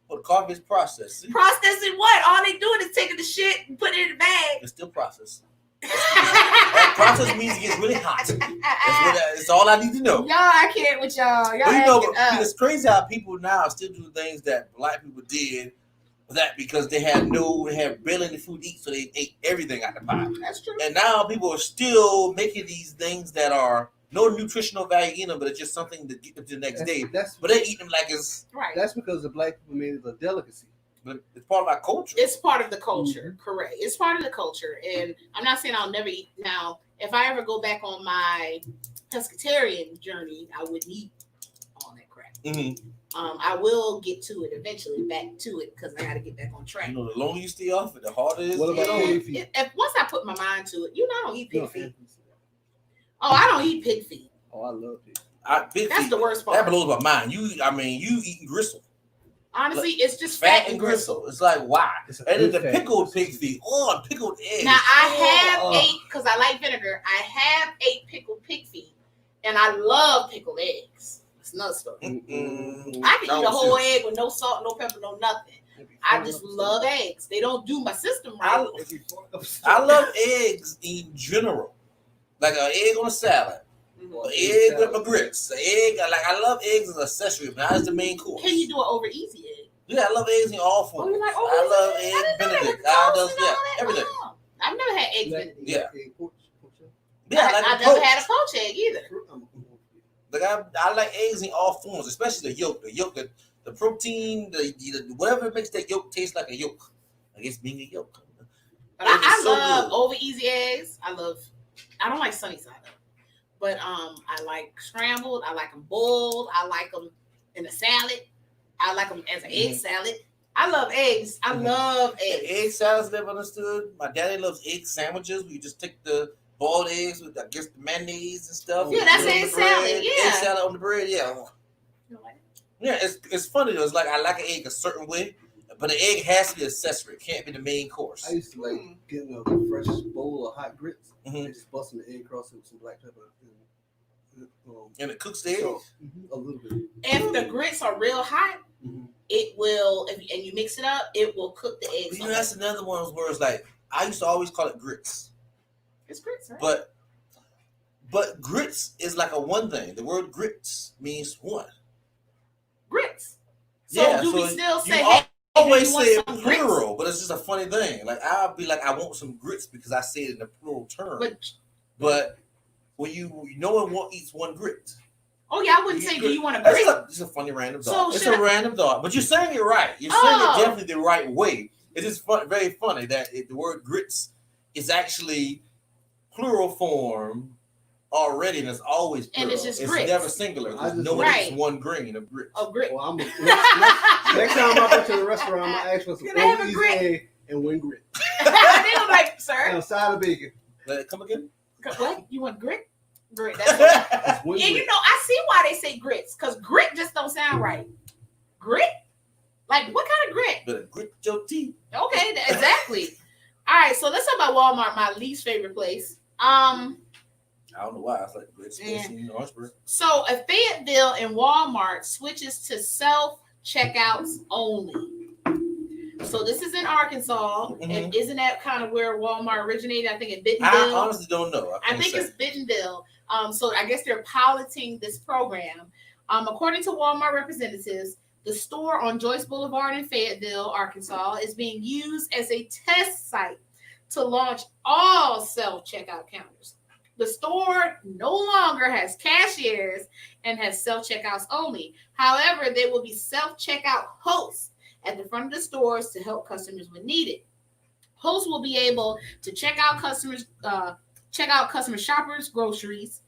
But coffee is processed. See? Processing what? All they doing is taking the shit and putting it in the bag. It's still processed. Process means it gets really hot. That's all I need to know. Y'all, I can't with y'all. Y'all, but you know, it's crazy how people now still do things that black people did. That because they had barely any food to eat, so they ate everything out the pot. That's true. And now people are still making these things that are no nutritional value in them, but it's just something to get them to the next day. But they eat them like it's right. That's because the black people made it a delicacy. But it's part of our culture. It's part of the culture, correct. It's part of the culture. And I'm not saying I'll never eat. Now, if I ever go back on my pescatarian journey, I wouldn't eat all that crap. I will get to it eventually, back to it, because I got to get back on track. You know, the longer you stay off it, the harder it is. What about pig feet? If once I put my mind to it, I don't eat pig feet. Oh, I don't eat pig feet. Oh, I love pig. That's the worst part. That blows my mind. You eating gristle. Honestly, it's just fat and gristle. It's like, why? And then the pickled pig feet. Oh, pickled eggs. Now, I have ate, because I like vinegar, I have ate pickled pig feet, and I love pickled eggs. It's another story. I can eat a whole egg with no salt, no pepper, no nothing. I just love eggs. They don't do my system right. I love eggs in general. Like an egg on a salad. An egg with my grits. An egg, I love eggs as an accessory, but not as the main course. Can you do an over easy egg? Yeah, I love eggs in all forms. Oh, you like I love egg Benedict. Everything. I've never had eggs Benedict. Yeah. I've never had a poached egg either. Like I like eggs in all forms, especially the yolk. The protein, the whatever makes that yolk taste like a yolk. I guess being a yolk. But I love over easy eggs. I don't like sunny side up. But I like scrambled. I like them boiled. I like them in a salad. I like them as an egg salad. I love eggs. I love eggs. Egg salads never understood. My daddy loves egg sandwiches. We just take the boiled eggs with, I guess, the mayonnaise and stuff. Yeah, that's egg salad. Yeah. Egg salad on the bread. Yeah. You know what? Yeah, it's funny though. It's like I like an egg a certain way, but an egg has to be accessory. It can't be the main course. I used to like getting a fresh bowl of hot grits and just busting the egg across it with some black pepper. And it cooks the egg? A little bit. If the grits are real hot, it will, and you mix it up, it will cook the eggs. You know, that's another one of those words like, I used to always call it grits. It's grits, right? But grits is like a one thing. The word grits means one. Grits. So do we still say, hey, always say it plural, but it's just a funny thing. Like I'll be like, I want some grits because I say it in a plural term. But when no one eats one grit. Oh yeah, I wouldn't say, do you want a grit? It's a funny random thought. It's a random thought, but you're saying it right. You're saying it definitely the right way. It is very funny that the word grits is actually plural form already, and it's always plural. And it's just grits. It's never singular. No one eats one grain of grits. Of grit. Well, next time I go to the restaurant, I'm gonna ask for some over egg and one grit. I'm like, sir. And a side of bacon. Come again? What? You want grit? Grit. That's what. And you know, I see why they say grits, because grit just don't sound right. Grit? Like, what kind of grit? Better grit your teeth. Okay, exactly. All right, so let's talk about Walmart, my least favorite place. I don't know why. I was like, great in Orangeburg. So, if Fayetteville and Walmart switches to self-checkouts only. So, this is in Arkansas, and isn't that kind of where Walmart originated? I think in Bentonville. I honestly don't know. I think it's Bentonville. So, I guess they're piloting this program. According to Walmart representatives, the store on Joyce Boulevard in Fayetteville, Arkansas, is being used as a test site to launch all self-checkout counters. The store no longer has cashiers and has self-checkouts only. However, there will be self-checkout hosts at the front of the stores to help customers when needed. Hosts will be able to check out customer shoppers' groceries,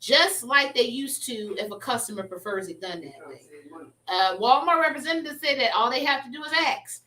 just like they used to if a customer prefers it done that way. Walmart representatives said that all they have to do is ask.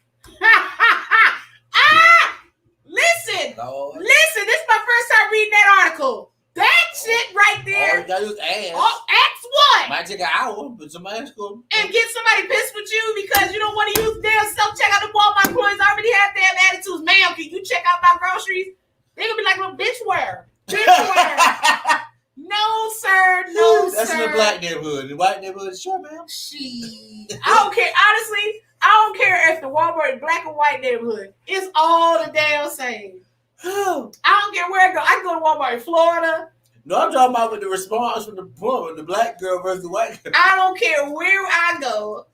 Listen, this is my first time reading that article. That shit right gotta use ask. Oh, ask what? Might take an hour, but somebody ask them. And get somebody pissed with you because you don't want to use their self-checkout. The Walmart employees already have damn attitudes. Ma'am, can you check out my groceries? They're going to be like, well, bitch, where? Bitch, where? No, sir. No, That's sir. in the black neighborhood. In the white neighborhood, sure, ma'am. I don't care. Honestly, I don't care if the Wahlberg is black or white neighborhood. It's all the damn same. I don't care where I go. I can go to Walmart in Florida. No, I'm talking about with the response from the woman, the black girl versus the white girl. I don't care where I go.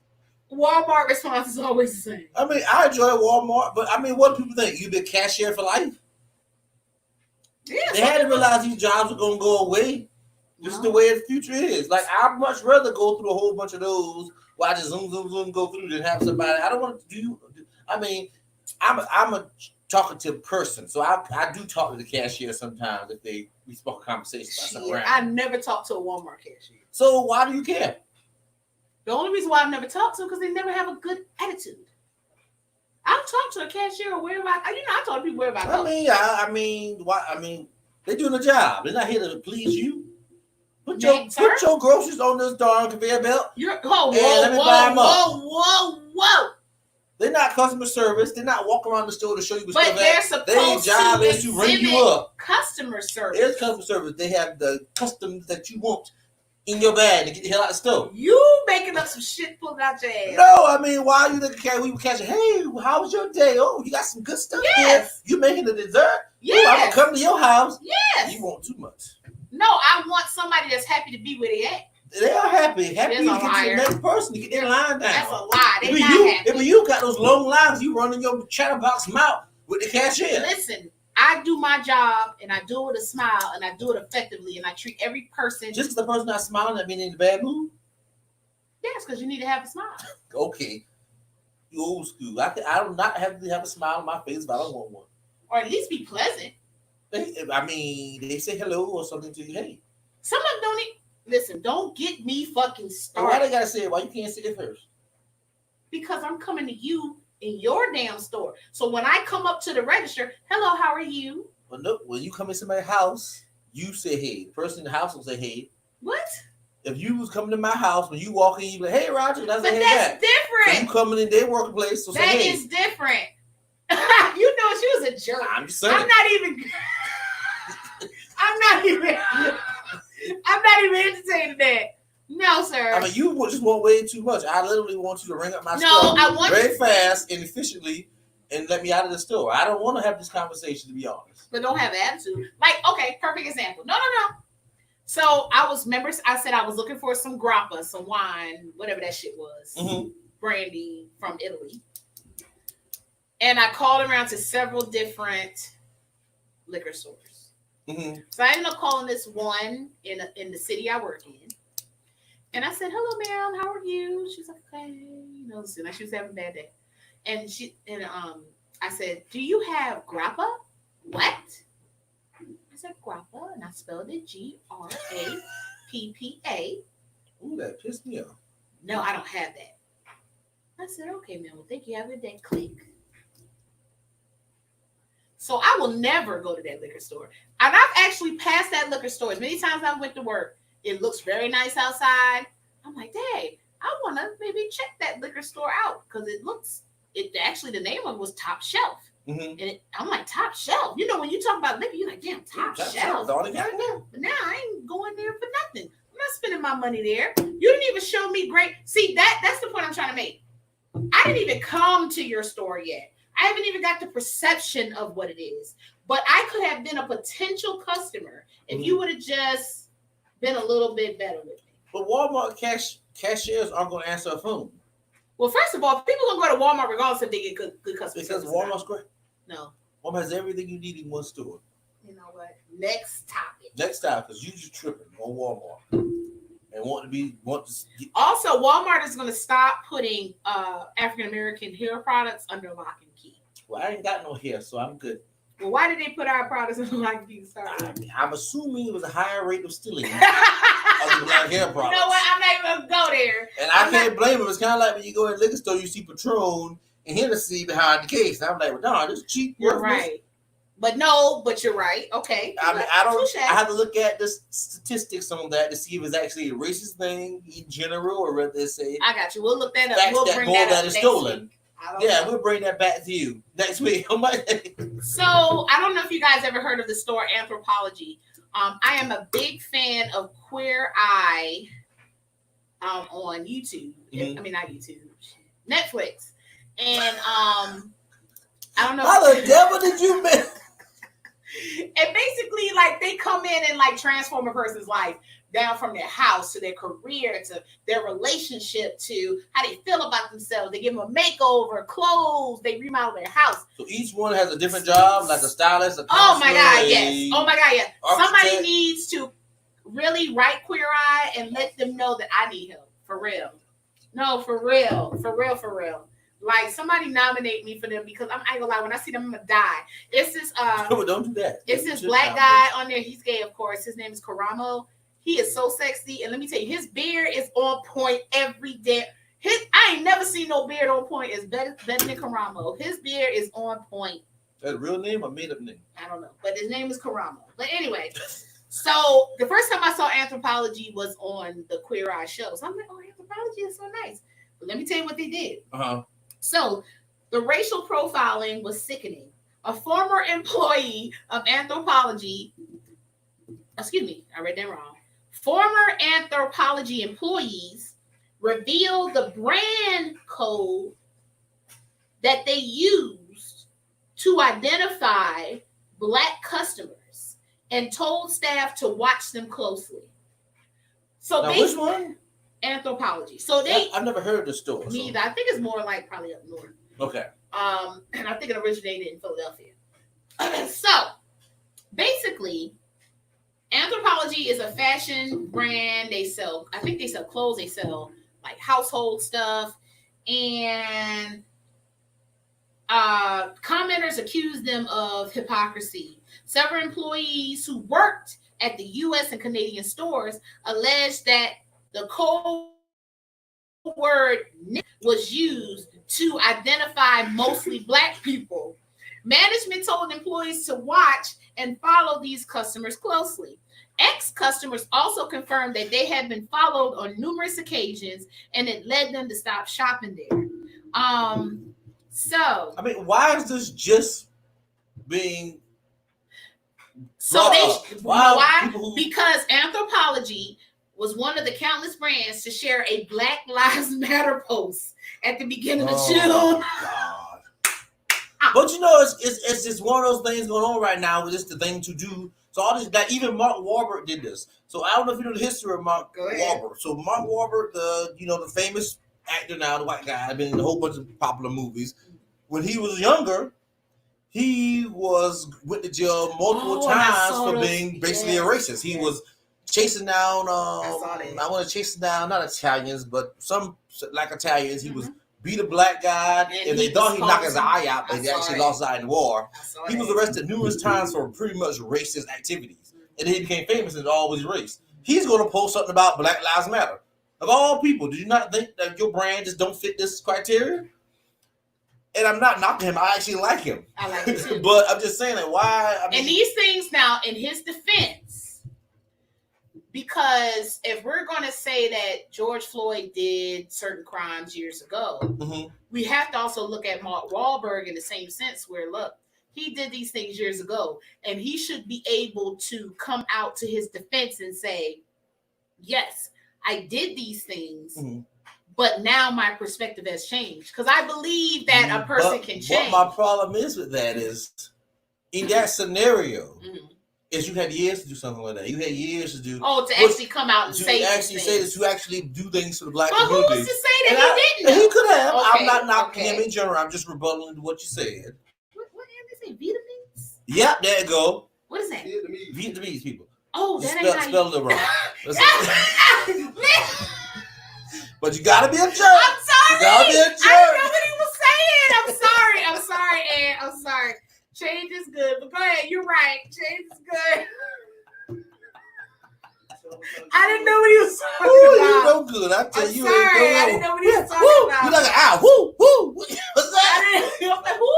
Walmart response is always the same. I mean, I enjoy Walmart, but I mean, what do people think? You be a cashier for life? Yeah, They had to realize these jobs are going to go away. This is the way the future is. Like, I'd much rather go through a whole bunch of those where I just zoom, go through than have somebody. I don't want to do. I mean, I'm a talkative person, so I do talk to the cashier sometimes if we spoke a conversation about something. Shit, I never talked to a Walmart cashier. So why do you care? The only reason why I've never talked to them because they never have a good attitude. I'll talk to a cashier or wherever I talk to people wherever I go. I mean, they're doing a job. They're not here to please you. Put your groceries on this darn conveyor belt. Whoa. They're not customer service. They're not walking around the store to show you But they're supposed their job is to ring you up. Customer service. It's customer service. They have the customs that you want in your bag to get the hell out of the store. You making up some shit pulling out your ass. No, I mean, why are you looking we were catching? Hey, how was your day? Oh, you got some good stuff. Yes. You making the dessert? Yes. Ooh, I'm gonna come to your house. Yes. You want too much. No, I want somebody that's happy to be where they at. They are happy. Happy There's to a get to liar. the next person to get their line down. That's a lie. They not happy. If you got those long lines, you running your chatterbox mouth with the cashier. Listen, I do my job and I do it with a smile and I do it effectively and I treat every person. Just because the person not smiling, that mean in the bad mood? Yes, because you need to have a smile. Okay. You old school. I do not have to have a smile on my face if I don't want one. Or at least be pleasant. They say hello or something to you. Hey. Some of them don't listen, don't get me fucking started. Why they gotta say it? Why you can't say it first? Because I'm coming to you in your damn store. So when I come up to the register, hello, how are you? Well, no, when you come in somebody's house, you say hey. The person in the house will say hey. What? If you was coming to my house, when you walk in, you be like, hey, Roger. That's different. So you coming in their workplace, so that say hey. is different. You know she was a jerk. I'm just saying. I'm not even entertaining that. No, sir. I mean, you just want way too much. I literally want you to ring up my No, store I want very fast and efficiently and let me out of the store. I don't want to have this conversation, to be honest. But don't have attitude. Like, okay, perfect example. No. So I said I was looking for some grappa, some wine, whatever that shit was. Mm-hmm. Brandy from Italy. And I called around to several different liquor stores. Mm-hmm. So I ended up calling this one in the city I work in. And I said, hello, ma'am, how are you? She's like, okay. You know, like she was having a bad day. And I said, do you have grappa? What? I said grappa, and I spelled it Grappa. Ooh, that pissed me off. No, I don't have that. I said, okay, ma'am, well, thank you. Have a good day. Click. So I will never go to that liquor store. And I've actually passed that liquor store as many times I went to work. It looks very nice outside. I'm like, dang, I want to maybe check that liquor store out because actually the name of it was Top Shelf. Mm-hmm. And I'm like, Top Shelf. You know, when you talk about liquor, you're like, damn, Top Shelf. All they got now. But now I ain't going there for nothing. I'm not spending my money there. You didn't even show me great. See, that's the point I'm trying to make. I didn't even come to your store yet. I haven't even got the perception of what it is. But I could have been a potential customer if you would have just been a little bit better with me. But Walmart cashiers aren't going to answer a phone. Well, first of all, people going to go to Walmart regardless if they get good customer service. Because Walmart's great. No. Walmart has everything you need in one store. You know what? Next topic. Next time, because you just tripping on Walmart and want to get... Also, Walmart is going to stop putting African American hair products under lock and key. Well, I ain't got no hair, so I'm good. Well, why did they put our products under lock and key? I'm assuming it was a higher rate of stealing of the black hair products. You know what? I'm not even going to go there. And I can't blame them. It's kind of like when you go in a liquor store, you see Patron and Hennessy behind the case. And I'm like, well, no, this is cheap. You're right. But no, but you're right. Okay. I mean, I have to look at the statistics on that to see if it's actually a racist thing in general, or whether they say. I got you. We'll look that up. We'll bring that up is stolen. Yeah, we'll bring that back to you next week. So I don't know if you guys ever heard of the store Anthropology. I am a big fan of Queer Eye on YouTube. I mean, not YouTube, Netflix. And I don't know. How the devil did you miss? And basically, like, they come in and like transform a person's life, down from their house to their career to their relationship to how they feel about themselves. They give them a makeover, clothes, they remodel their house. So each one has a different job, like a stylist, a counselor. Oh my God, yes. Oh my God, yes. Architect. Somebody needs to really write Queer Eye and let them know that I need help. For real. No, for real. For real, for real. Like, somebody nominate me for them, because I ain't gonna lie, when I see them, I'm gonna die. It's this don't do that. It's this black guy on there. He's gay, of course. His name is Karamo. He is so sexy, and let me tell you, his beard is on point every day. I ain't never seen no beard on point is better than Karamo. His beard is on point. Is that a real name or made up name? I don't know, but his name is Karamo. But anyway, so the first time I saw Anthropology was on the Queer Eye show. So I'm like, oh, Anthropology is so nice. But let me tell you what they did. So the racial profiling was sickening. A former employee of Anthropology, excuse me, I read that wrong. Former Anthropology employees revealed the brand code that they used to identify Black customers and told staff to watch them closely. So now, which one? Anthropology. So I've never heard of the store. Me either. I think it's more like probably up north. Okay. And I think it originated in Philadelphia. So basically, Anthropology is a fashion brand. I think they sell clothes, they sell like household stuff. And commenters accused them of hypocrisy. Several employees who worked at the US and Canadian stores alleged that the code word was used to identify mostly Black people. Management told employees to watch and follow these customers closely. Ex-customers also confirmed that they had been followed on numerous occasions, and it led them to stop shopping there. So I mean, why is this just being? So why? Because Anthropology was one of the countless brands to share a Black Lives Matter post at the beginning of June. God. But you know, it's just one of those things going on right now. It's the thing to do. So all this, that even Mark Wahlberg did this. So I don't know if you know the history of Mark Wahlberg. So Mark Wahlberg, the famous actor now, the white guy, been in a whole bunch of popular movies. When he was younger, he went to jail multiple times for being basically a racist. He was chasing down chasing down not Italians, but some like Italians. He was beat a Black guy, and they thought he knocked his eye out, but he actually lost his eye in the war. He was arrested numerous times for pretty much racist activities, and then he became famous and always race. He's going to post something about Black Lives Matter. Of all people, do you not think that your brand just don't fit this criteria? And I'm not knocking him. I actually like him. I like him too. But I'm just saying, like, why? I mean, and these things now, in his defense, because if we're going to say that George Floyd did certain crimes years ago, we have to also look at Mark Wahlberg in the same sense where, look, he did these things years ago, and he should be able to come out to his defense and say, yes, I did these things, but now my perspective has changed. Because I believe that a person can change. What my problem is with that is, in that scenario, is you had years to do something like that. You had years to do. Actually come out and say this. To actually do things for the Black community. But who's to say that he didn't? He could have. Okay, I'm not knocking him in general. I'm just rebutting what you said. What did they say? Vietnamese? Yep, there you go. What is that? Vietnamese people. Oh, that ain't spelled it wrong. But you gotta be a jerk. I'm sorry. You gotta be a jerk. I didn't know what he was saying. I'm sorry, Ed. I'm sorry. Change is good. But go ahead. You're right. Change is good. I didn't know what he was talking about. You know good. I tell you. Sorry. I didn't know what he was talking about. You're like an ow. Woo. What's that? I didn't know. Who?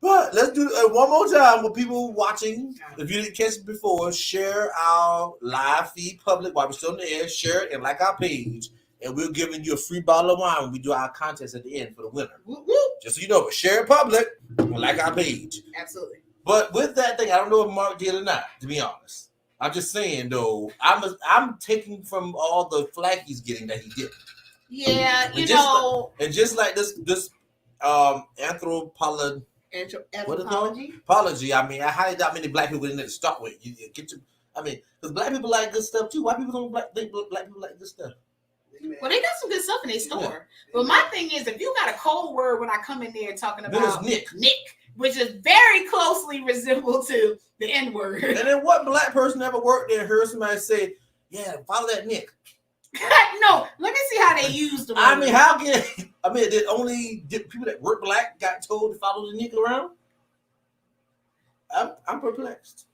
But what? Let's do it one more time with people watching. If you didn't catch it before, share our live feed public while we're still in the air. Share it and like our page. And we're giving you a free bottle of wine when we do our contest at the end for the winner. Woo, woo. Just so you know, but share it public and like our page. Absolutely. But with that thing, I don't know if Mark did or not, to be honest. I'm just saying, though, I'm taking from all the flack he's getting that he did. Yeah, And just like this anthropology. Apology. I mean, I highly doubt many black people in there to start with. Because black people like good stuff too. Why people don't think black people like good stuff? Well, they got some good stuff in their store. Yeah. But my thing is, if you got a cold word when I come in there talking about Nick, which is very closely resembled to the N-word. And then what black person ever worked there and heard somebody say, yeah, follow that Nick? No, let me see how they used the word. Did people that work black got told to follow the Nick around? I'm perplexed.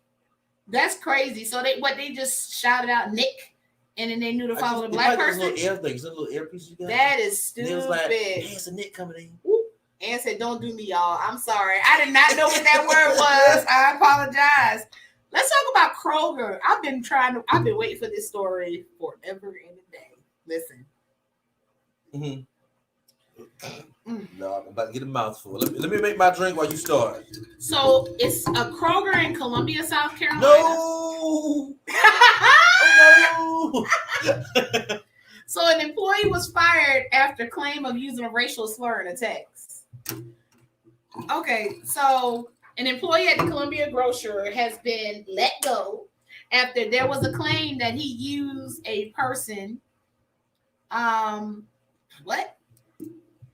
That's crazy. So they just shouted out Nick. And then they knew to follow the black person. Little air things, little earpiece you got. That is stupid. It was like, hey, it's a Nick coming in. Ann said, "Don't do me, y'all. I'm sorry. I did not know what that word was. I apologize." Let's talk about Kroger. I've been waiting for this story forever and a day. Listen. No, I'm about to get a mouthful. Let me make my drink while you start. So it's a Kroger in Columbia, South Carolina. No. Oh, no. So an employee was fired after claim of using a racial slur in a text. Okay, so an employee at the Columbia grocer has been let go after there was a claim that he used a person. What?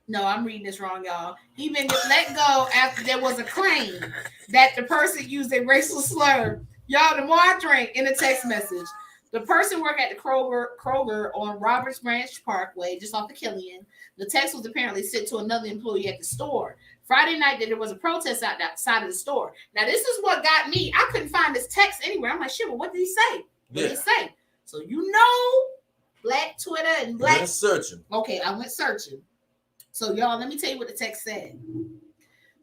No, I'm reading this wrong, y'all. He been let go after there was a claim that the person used a racial slur. Y'all, the more I drink in a text message. The person worked at the Kroger on Roberts Branch Parkway, just off of Killian. The text was apparently sent to another employee at the store. Friday night, there was a protest outside of the store. Now, this is what got me. I couldn't find this text anywhere. I'm like, shit, well, what did he say? What did he say? So, Black Twitter and Black... Went searching. Okay, I went searching. So, y'all, let me tell you what the text said.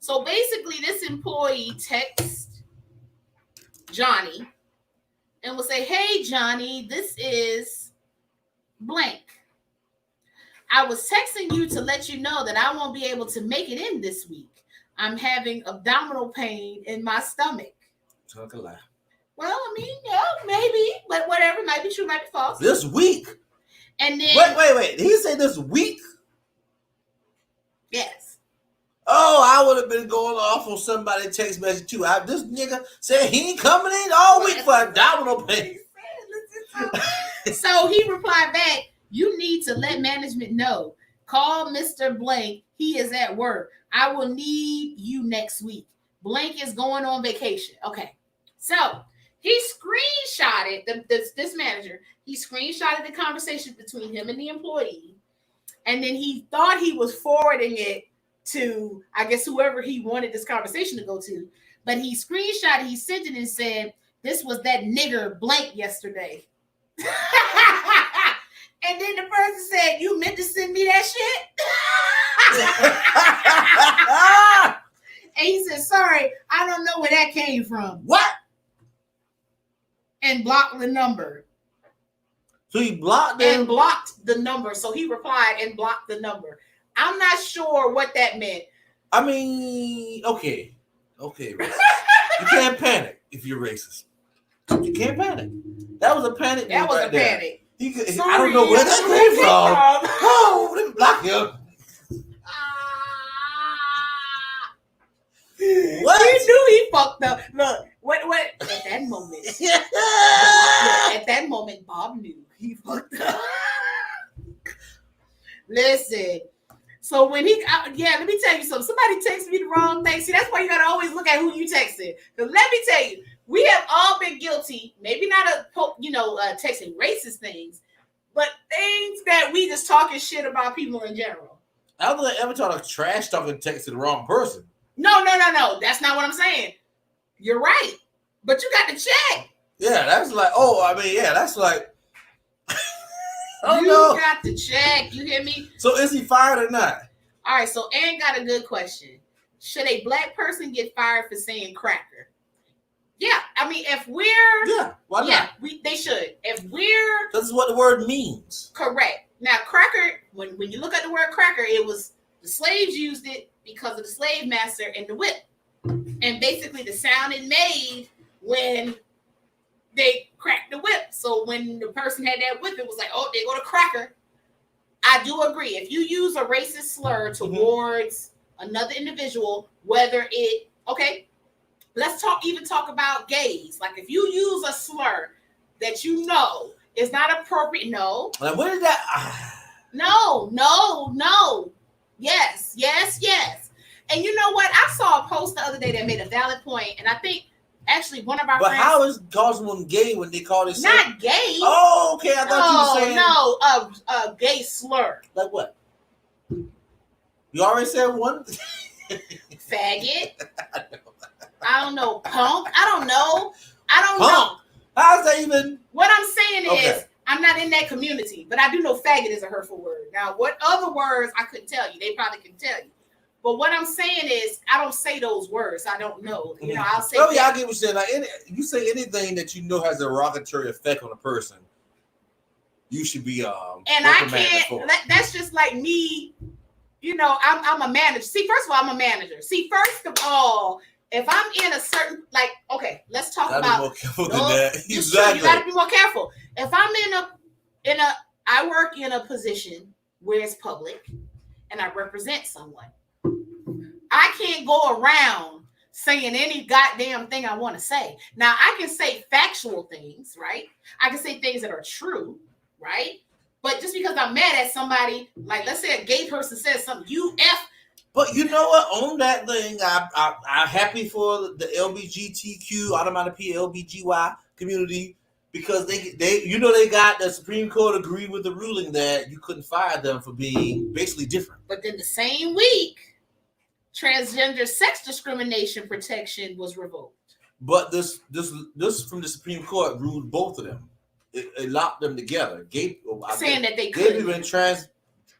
So, basically, this employee texts Johnny and will say, "Hey, Johnny, this is blank. I was texting you to let you know that I won't be able to make it in this week. I'm having abdominal pain in my stomach." Talk a lie. Well, I mean, yeah, maybe, but whatever. Might be true, might be false. This week? And then... Wait. Did he say this week? Yes. Oh, I would have been going off on somebody text message too. This nigga said he ain't coming in all week for abdominal pain. So he replied back, "You need to let management know. Call Mr. Blank. He is at work. I will need you next week. Blank is going on vacation." Okay. So he screenshotted this manager. He screenshotted the conversation between him and the employee. And then he thought he was forwarding it to, I guess, whoever he wanted this conversation to go to. But he screenshot, he sent it and said, "This was that nigger Blank yesterday." And then the person said, "You meant to send me that shit?" And he said, "Sorry, I don't know where that came from." What? And blocked the number. So he blocked them? And blocked the number. So he replied and blocked the number. I'm not sure what that meant. I mean, okay, racist. You can't panic if you're racist. You can't panic. That was a panic. That was a panic. I don't know where that came from. Oh, let me block him. What? You knew he fucked up. Look, what? At that moment, at that moment, Bob knew he fucked up. Listen. So when let me tell you something. Somebody texted me the wrong thing. See, that's why you gotta always look at who you texted. Because let me tell you, we have all been guilty. Maybe not texting racist things, but things that we just talking shit about people in general. I don't think I ever taught a trash talking text to the wrong person. No. That's not what I'm saying. You're right, but you got to check. Yeah, that's like. That's like. You got to check. You hear me? So is he fired or not? All right. So Ann got a good question. should a black person get fired for saying cracker? Yeah, I mean, if we're why not? Yeah, they should. If we're This is what the word means. Correct. Now, cracker. When you look at the word cracker, it was the slaves used it because of the slave master and the whip, and basically the sound it made when they cracked the whip. So when the person had that whip, it was like, oh, they go to cracker. I do agree. If you use a racist slur towards another individual, whether it let's talk about gays. Like if you use a slur that you know is not appropriate, no. Like where did that? No. Yes. And you know what? I saw a post the other day that made a valid point, and I think actually one of our friends. But how is calling someone gay when they call it not gay? Oh, okay. I thought you were saying a gay slur. Like what? You already said one. Faggot. I don't know. Punk. I don't know. How's that even? What I'm saying is, I'm not in that community, but I do know faggot is a hurtful word. Now, what other words I couldn't tell you? They probably can tell you. But what I'm saying is, I don't say those words. I don't know. You know, I'll say. Oh yeah, I get what you're saying. Like, you say anything that you know has a derogatory effect on a person, you should be and I can't. That's just like me. You know, I'm a manager. See, first of all, I'm a manager. See, first of all, if I'm in a certain let's talk about. Be more careful than that. Exactly. You got to be more careful. If I'm I work in a position where it's public, and I represent someone. I can't go around saying any goddamn thing I want to say. Now, I can say factual things, right? I can say things that are true, right? But just because I'm mad at somebody, like let's say a gay person says something, But you know what? On that thing, I'm happy for the LGBTQ, automatically LBGY community because they got the Supreme Court agreed with the ruling that you couldn't fire them for being basically different. But then the same week, transgender sex discrimination protection was revoked. But this from the Supreme Court ruled both of them. It locked them together. Saying that they gay couldn't. people and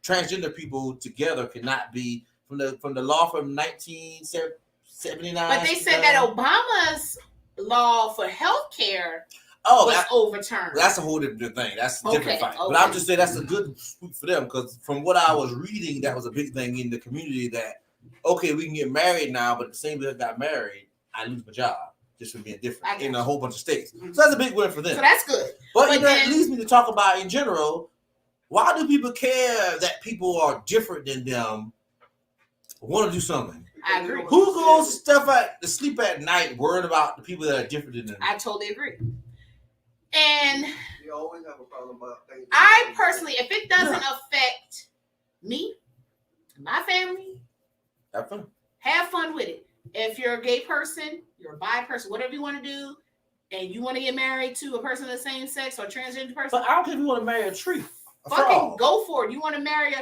transgender people together cannot be from the law from 1979. But they said that Obama's law for health care was overturned. That's a whole different thing. That's a different fight. But I'm just saying that's a good swoop for them because from what I was reading, that was a big thing in the community that we can get married now, but at the same time I got married, I lose my job just for being different in a whole bunch of states. Mm-hmm. So that's a big win for them. So that's good. But that leads me to talk about in general, why do people care that people are different than them want to do something? I agree. Who goes to sleep at night worrying about the people that are different than them? I totally agree. And you always have a problem about things. I personally, if it doesn't affect me, my family, have fun with it. If you're a gay person, you're a bi person, whatever you want to do, and you want to get married to a person of the same sex or a transgender person. But I don't care if you want to marry a tree. Fucking go for it. You want to marry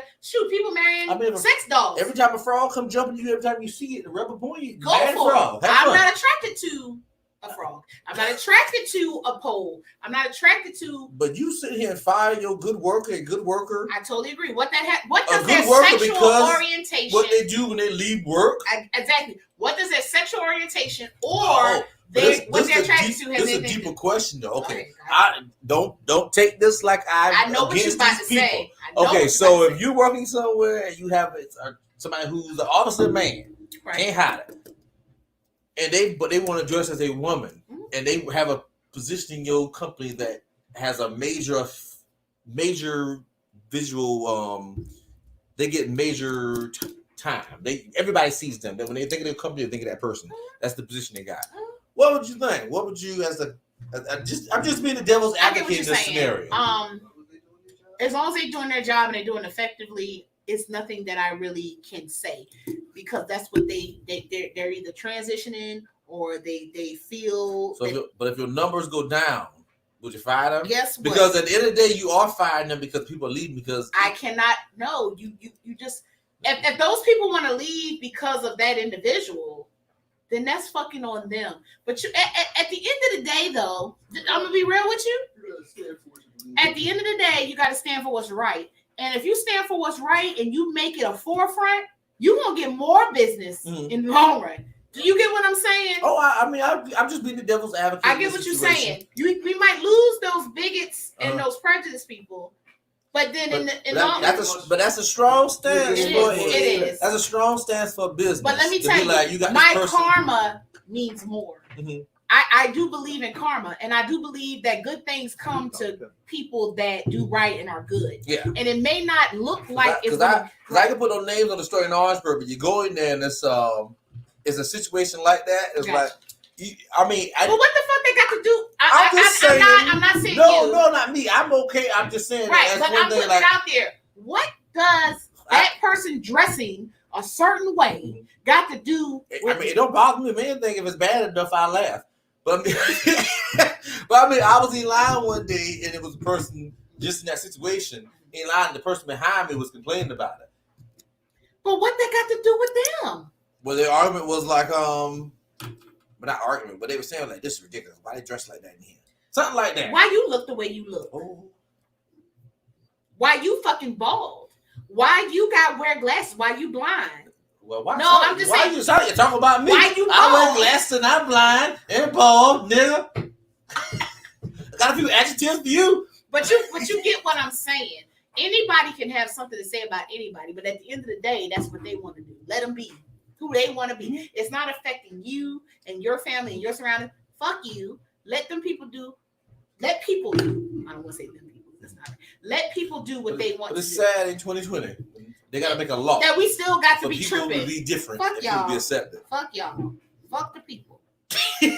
people marrying sex dolls. Every time a frog come jumping you, every time you see it, the rubber boy, go for it. I'm not attracted to a frog. I'm not attracted to a pole. I'm not attracted to. But you sit here and fire your good worker and good worker. I totally agree. What does their sexual orientation? What they do when they leave work? Exactly. What does their sexual orientation what they're attracted to? This is a deeper question, though. Okay, I don't take this like I know what you're about to say. Okay, so if you're working somewhere and you have somebody who's an officer man, can't hide it. And they want to dress as a woman, and they have a position in your company that has a major visual. They get major time. Everybody sees them. That when they think of their company, they think of that person. That's the position they got. What would you think? What would you I'm just being the devil's advocate in this scenario. As long as they're doing their job and they're doing it effectively, it's nothing that I really can say because that's what they're either transitioning or they feel. So, but if your numbers go down, would you fire them? Yes. Because at the end of the day, you are firing them because people are leaving. Because I cannot. No, you just if those people want to leave because of that individual, then that's fucking on them. But at the end of the day, though, I'm gonna be real with you. At the end of the day, you got to stand for what's right. And if you stand for what's right and you make it a forefront, you're going to get more business in the long run. Do you get what I'm saying? Oh, I mean, I'm just being the devil's advocate. I get what you're saying. We might lose those bigots and those prejudiced people. But then that's a strong stance. It is. That's a strong stance for business. But let me tell you, my karma means more. Mm-hmm. I do believe in karma, and I do believe that good things come to people that do right and are good. Yeah. And it may not look like because I can put no names on the story in Orangeburg, but you go in there and it's a situation like that. It's like. But what the fuck they got to do? I'm not saying no, not me. I'm okay. I'm just saying. Right, but I'm putting it out there. What does that person dressing a certain way got to do? It don't bother me if anything. If it's bad enough, I laugh. But I was in line one day, and it was a person just in that situation in line. The person behind me was complaining about it. But what they got to do with them? Well, their argument was like, but not argument, but they were saying like, this is ridiculous. Why they dress like that in here? Something like that. Why you look the way you look? Oh. Why you fucking bald? Why you got wear glasses? Why you blind? Well, why? No, I'm just saying. You're talking about me. Why you bald? I wear glasses and I'm blind and bald, nigga. I got a few adjectives for you. But you get what I'm saying. Anybody can have something to say about anybody, but at the end of the day, that's what they want to do. Let them be who they want to be. It's not affecting you and your family and your surroundings. Fuck you. Let people do. I don't want to say them people. That's not it. Let people do what they want to do. It's sad in 2020. They got to make a law. That we still got to be tripping. People to be different. Fuck y'all. Be accepted. Fuck y'all. Fuck the people. No,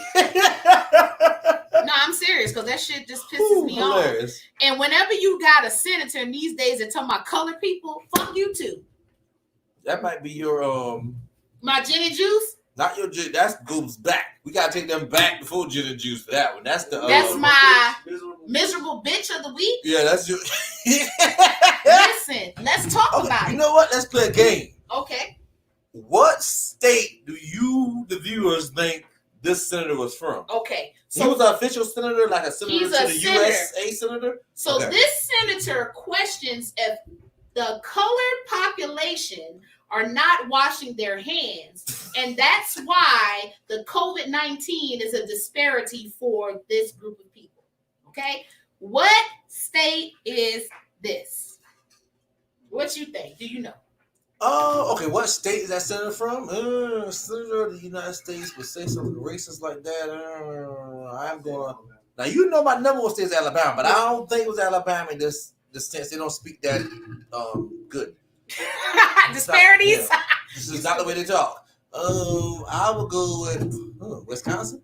I'm serious because that shit just pisses me off. And whenever you got a senator these days that talking about colored people, fuck you too. That might be your my gin and juice. Not your gin. That's Goob's back. We gotta take them back before gin and juice for that one. That's my miserable bitch of the week. Yeah, that's your. Listen, let's talk about it. You know what? Let's play a game. Okay. What state do you, the viewers, think this senator was from? Okay. So he was an official senator, like a senator to the USA senator? So this senator questions if the colored population are not washing their hands. And that's why the COVID-19 is a disparity for this group of people. Okay? What state is this? What you think? Do you know? Oh, okay. What state is that senator from? Senator of the United States would say something racist like that. I'm going. Now you know my number one state is Alabama, but I don't think it was Alabama in this sense. They don't speak that good. Disparities. Yeah. This is not the way they talk. I will go with Wisconsin.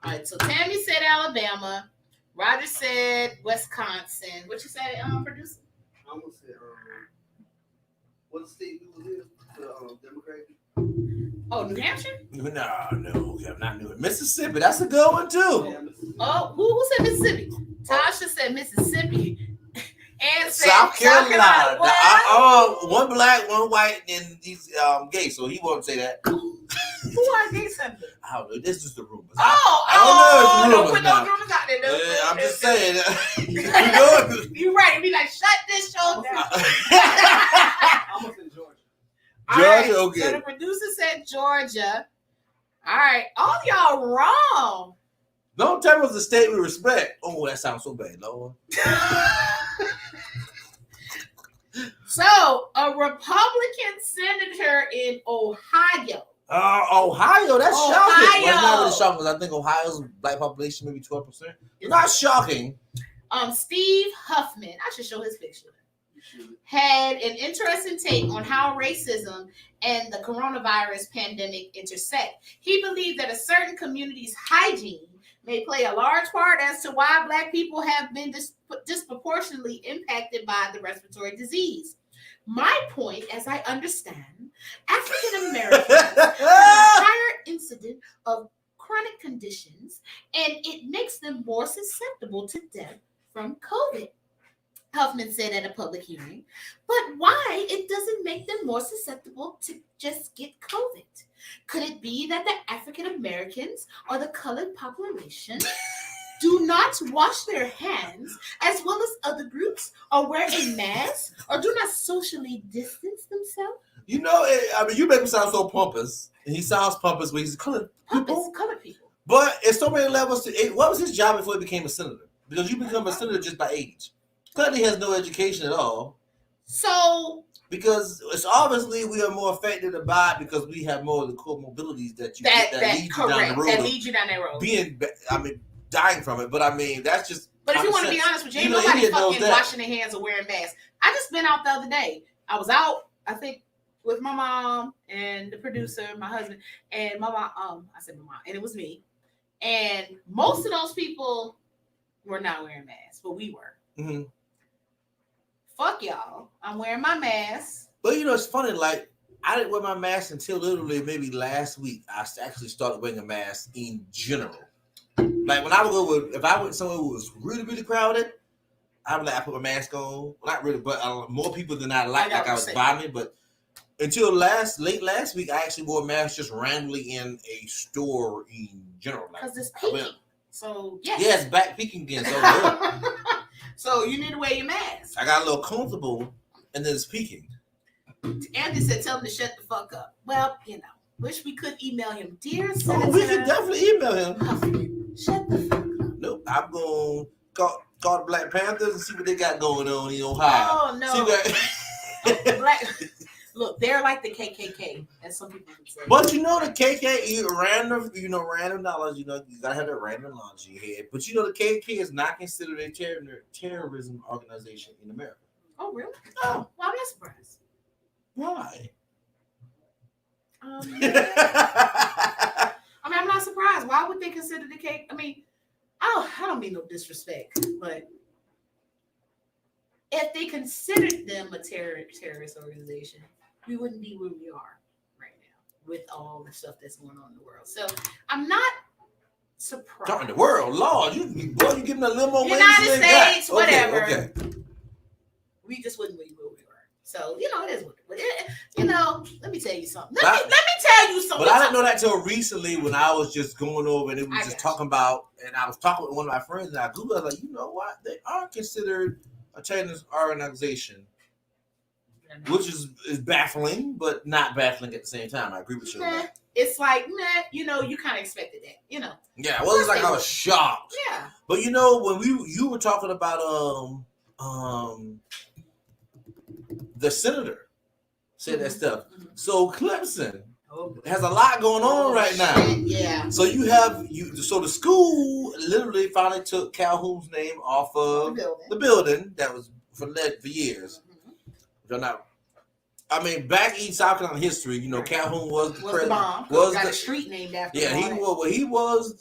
All right. So Tammy said Alabama. Roger said Wisconsin. What you say, producer? I'm gonna say what state was it? The Democratic. Oh, New Hampshire? No, I'm not New Hampshire. Mississippi, that's a good one too. Oh, who said Mississippi? Tasha said Mississippi. And South Carolina. One black, one white, and he's gay, so he won't say that. Who are gay something? I don't know. This is just the rumors. I don't know. Don't put those rumors out there. I'm just saying. You're right. Be like, shut this show down. I'm gonna say Georgia. Georgia, okay. So the producer said Georgia. All right. All y'all wrong. Don't tell us the state we respect. Oh, that sounds so bad, Lord. So, a Republican senator in Ohio. Ohio, that's shocking. Well, it's not really shocking because I think Ohio's black population maybe 12%. It's not shocking. Steve Huffman, I should show his picture, had an interesting take on how racism and the coronavirus pandemic intersect. He believed that a certain community's hygiene may play a large part as to why Black people have been disproportionately impacted by the respiratory disease. My point, as I understand, African Americans have a higher incidence of chronic conditions, and it makes them more susceptible to death from COVID. Huffman said at a public hearing, but why it doesn't make them more susceptible to just get COVID? Could it be that the African Americans or the colored population do not wash their hands as well as other groups, or wear a mask, or do not socially distance themselves? You know, I mean, you make him sound so pompous, and he sounds pompous when he's colored people. Colored people. But it's so many levels to it. What was his job before he became a senator? Because you become a senator just by age. Clearly, has no education at all. So, because it's obviously we are more affected by it because we have more of the comorbidities that you get that lead you down the road. That lead you down that road. Dying from it. But I mean, that's just. But if you want to be honest with you, ain't nobody fucking washing their hands or wearing masks. I just been out the other day. I was out, I think, with my mom and the producer, my husband, and my mom. I said my mom, and it was me. And most of those people were not wearing masks, but we were. Mm-hmm. Fuck y'all. I'm wearing my mask. But you know, it's funny. Like I didn't wear my mask until literally maybe last week. I actually started wearing a mask in general. Like when I would go if I went somewhere who was really, really crowded, I would I put my mask on. Not really, but more people than I like I was by me. But until late last week, I actually wore a mask just randomly in a store in general. Because it's peaking. So yes. Yeah, it's back peaking again. So so you need to wear your mask. I got a little comfortable, and then it's peaking. Andy said, "Tell him to shut the fuck up." Well, you know, wish we could email him, dear Senator. Oh, we could definitely email him. Shut the fuck up. Nope, I'm gonna call the Black Panthers and see what they got going on in Ohio. Oh no, Black. Look, they're like the KKK, as some people would say. But you know the KKK, random knowledge. You know you gotta have that random knowledge in your head. But you know the KKK is not considered a terrorism organization in America. Oh really? Oh, well, I'm not surprised. Why? I mean, I'm not surprised. Why would they consider the KKK? I mean, I don't mean no disrespect, but if they considered them a terrorist organization, we wouldn't be where we are right now with all the stuff that's going on in the world. So I'm not surprised. Talking the world, Lord, you give them a little more United States, whatever. Okay. We just wouldn't be where we were. So it is what it is. Let me tell you something. Let me tell you something. But I didn't know that till recently when I was just going over and it was just talking about, and I was talking with one of my friends and I Googled, I was like, you know what? They are considered a terrorist organization, which is baffling, but not baffling at the same time. I agree with you. It's like, you kind of expected that, Yeah, it wasn't like I was shocked. Yeah. But when you were talking about the senator said that stuff. Mm-hmm. So Clemson has a lot going on right now. Yeah. So so the school literally finally took Calhoun's name off of the building that was for years. Mm-hmm. Back in South Carolina history, Calhoun was the president. Got a street named after him. Yeah, he was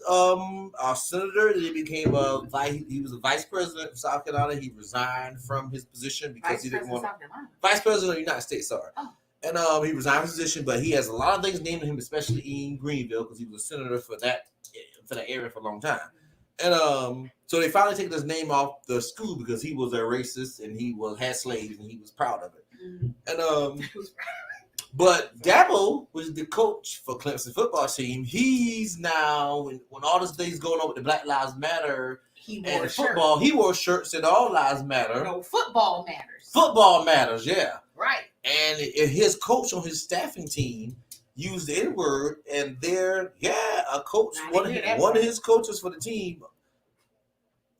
a senator. Then he became he was a vice president of South Carolina. He resigned from his position because he didn't want vice president of the United States. Sorry. Oh. And he resigned from his position, but he has a lot of things named him, especially in Greenville, because he was a senator for that area for a long time. And so they finally taken his name off the school because he was a racist and he had slaves and he was proud of it. Mm-hmm. And but Dabo was the coach for Clemson football team. He's now when all this things going on with the Black Lives Matter and football, he wore shirts that all lives matter. No, football matters. Football matters, yeah. Right. And his coach on his staffing team used the N-word, and a coach, one of his coaches for the team,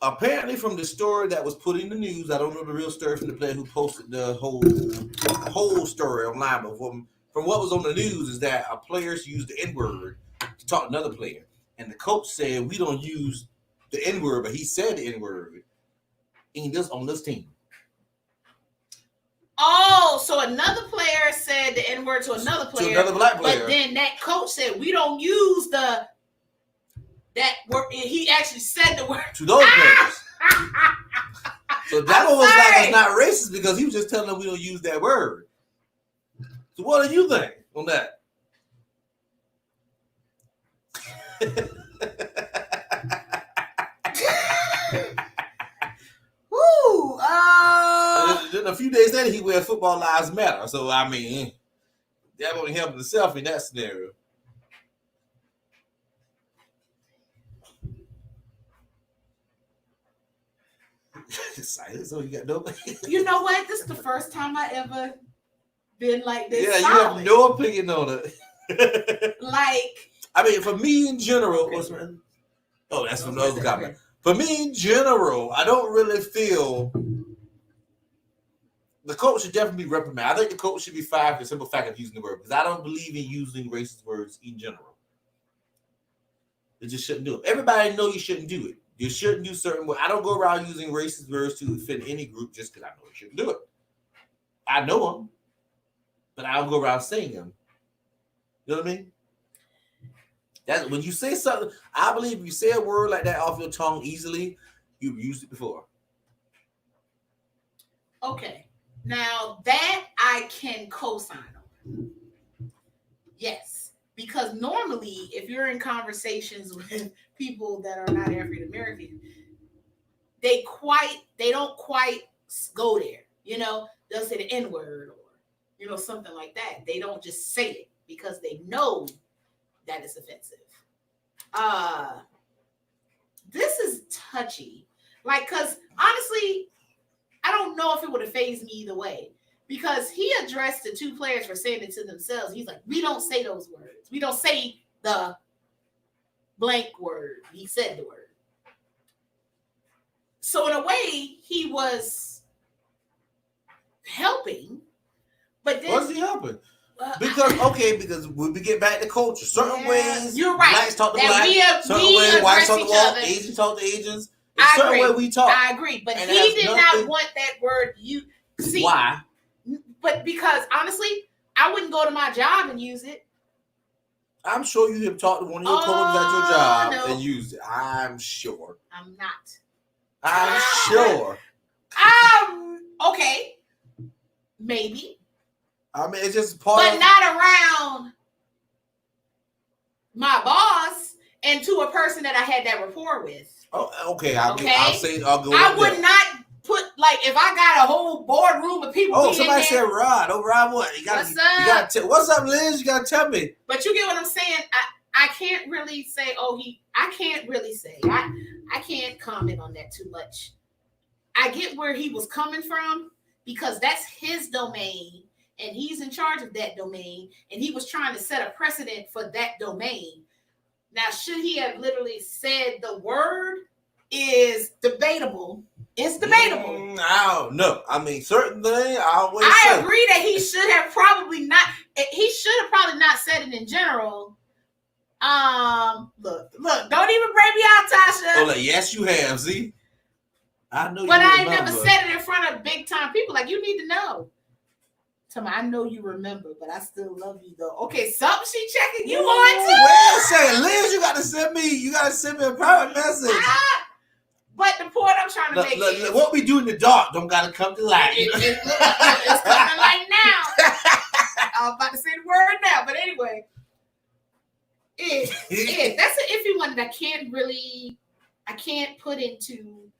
apparently from the story that was put in the news, I don't know the real story from the player who posted the whole story online, but from what was on the news is that a player used the N-word to talk to another player, and the coach said, we don't use the N-word, but he said the N-word on this team. Oh, so another player said the N-word to another player. To another black player. But then that coach said, we don't use that word. He actually said the word. To those players. So Dabo was like, it's not racist because he was just telling them we don't use that word. So what do you think on that? Then a few days later, he wear Football Lives Matter. So, that won't help himself in that scenario. So you got nobody. You know what? This is the first time I ever been like this. Yeah, solid. you have no opinion on it. Like, I mean, for me in general, that's from the other comment. For me in general, I don't really feel the coach should definitely be reprimanded. I think the coach should be fired for the simple fact of using the word, because I don't believe in using racist words in general. They just shouldn't do it. Everybody know you shouldn't do it. You shouldn't do certain words. I don't go around using racist words to offend any group just because I know you shouldn't do it. I know them, but I don't go around saying them. You know what I mean? That's when you say something. I believe if you say a word like that off your tongue easily, you've used it before. Okay, now that I can co-sign on. Yes, because normally, if you're in conversations with people that are not African American, they don't quite go there. You know, they'll say the N-word or something like that. They don't just say it because they know that it's offensive. This is touchy. Like, because honestly, I don't know if it would have fazed me either way. Because he addressed the two players for saying it to themselves. He's like, we don't say those words. We don't say the blank word. He said the word. So in a way, he was helping. But then, what's he helping? Because when we get back to culture, certain ways, you're right. Blacks talk to blacks, certain ways whites talk to whites, Asians talk to Asians. Certain way we talk. I agree, but he did not want that word. You see why? But because honestly, I wouldn't go to my job and use it. I'm sure you have talked to one of your coworkers at your job and used it. I'm sure. I'm not. I'm sure. Okay. Maybe. I mean, it's just part but not around my boss and to a person that I had that rapport with. Oh, okay. I'll go. I would not put, like, if I got a whole boardroom of people. Oh, somebody said Rod. Oh, Rod, what? What's up? What's up, Liz? You gotta tell me. But you get what I'm saying. I can't really say. I can't really say. I can't comment on that too much. I get where he was coming from because that's his domain. And he's in charge of that domain, and he was trying to set a precedent for that domain. Now, should he have literally said the word is debatable. It's debatable. I don't know. I mean, certain things I agree that he should have probably not. He should have probably not said it in general. Look, don't even bring me out, Tasha. Oh, like, yes, you have. See, I know. But I never said it in front of big time people. Like, you need to know. Tell me, I know you remember, but I still love you though. Okay, something she checking you on too. Wait a second, Liz, you gotta send me a private message. But the point I'm trying to make is what we do in the dark don't gotta come to light. It's coming to light now. I was about to say the word now, but anyway. That's an iffy one that I can't put into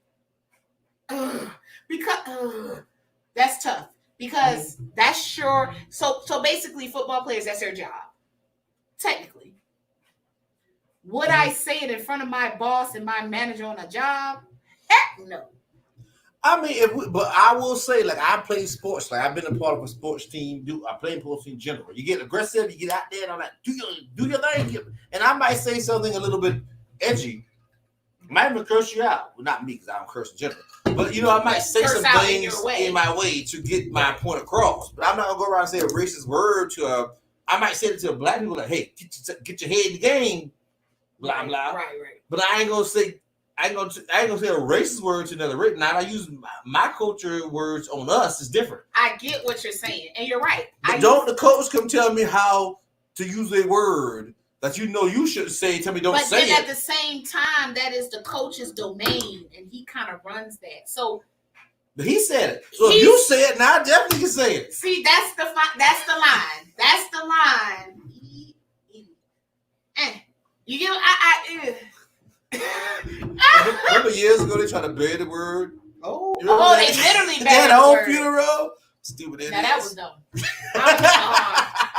because that's tough. Because that's sure. So basically, football players, that's their job. Technically. Would I say it in front of my boss and my manager on a job? Heck no. I mean, but I will say, like, I play sports. Like, I've been a part of a sports team. I play sports in general. You get aggressive, you get out there, and I'm like, do your thing. And I might say something a little bit edgy. Might even curse you out. Well, not me, because I don't curse in general. But, I might say some things in my way to get my point across. But I'm not going to go around and say a racist word I might say it to a black people, like, hey, get your head in the game, blah, blah. Right. But I ain't going to say a racist word to another race. Now, I use my culture words on us is different. I get what you're saying, and you're right. But don't the coach come tell me how to use a word that you should say, tell me don't say it. But then at the same time, that is the coach's domain, and he kind of runs that. So but he said it. So if you say it, now I definitely can say it. See, that's the line. That's the line. You get Remember years ago they tried to bury the word? Oh, they literally buried the whole funeral. Stupid idiots. Now that was dumb.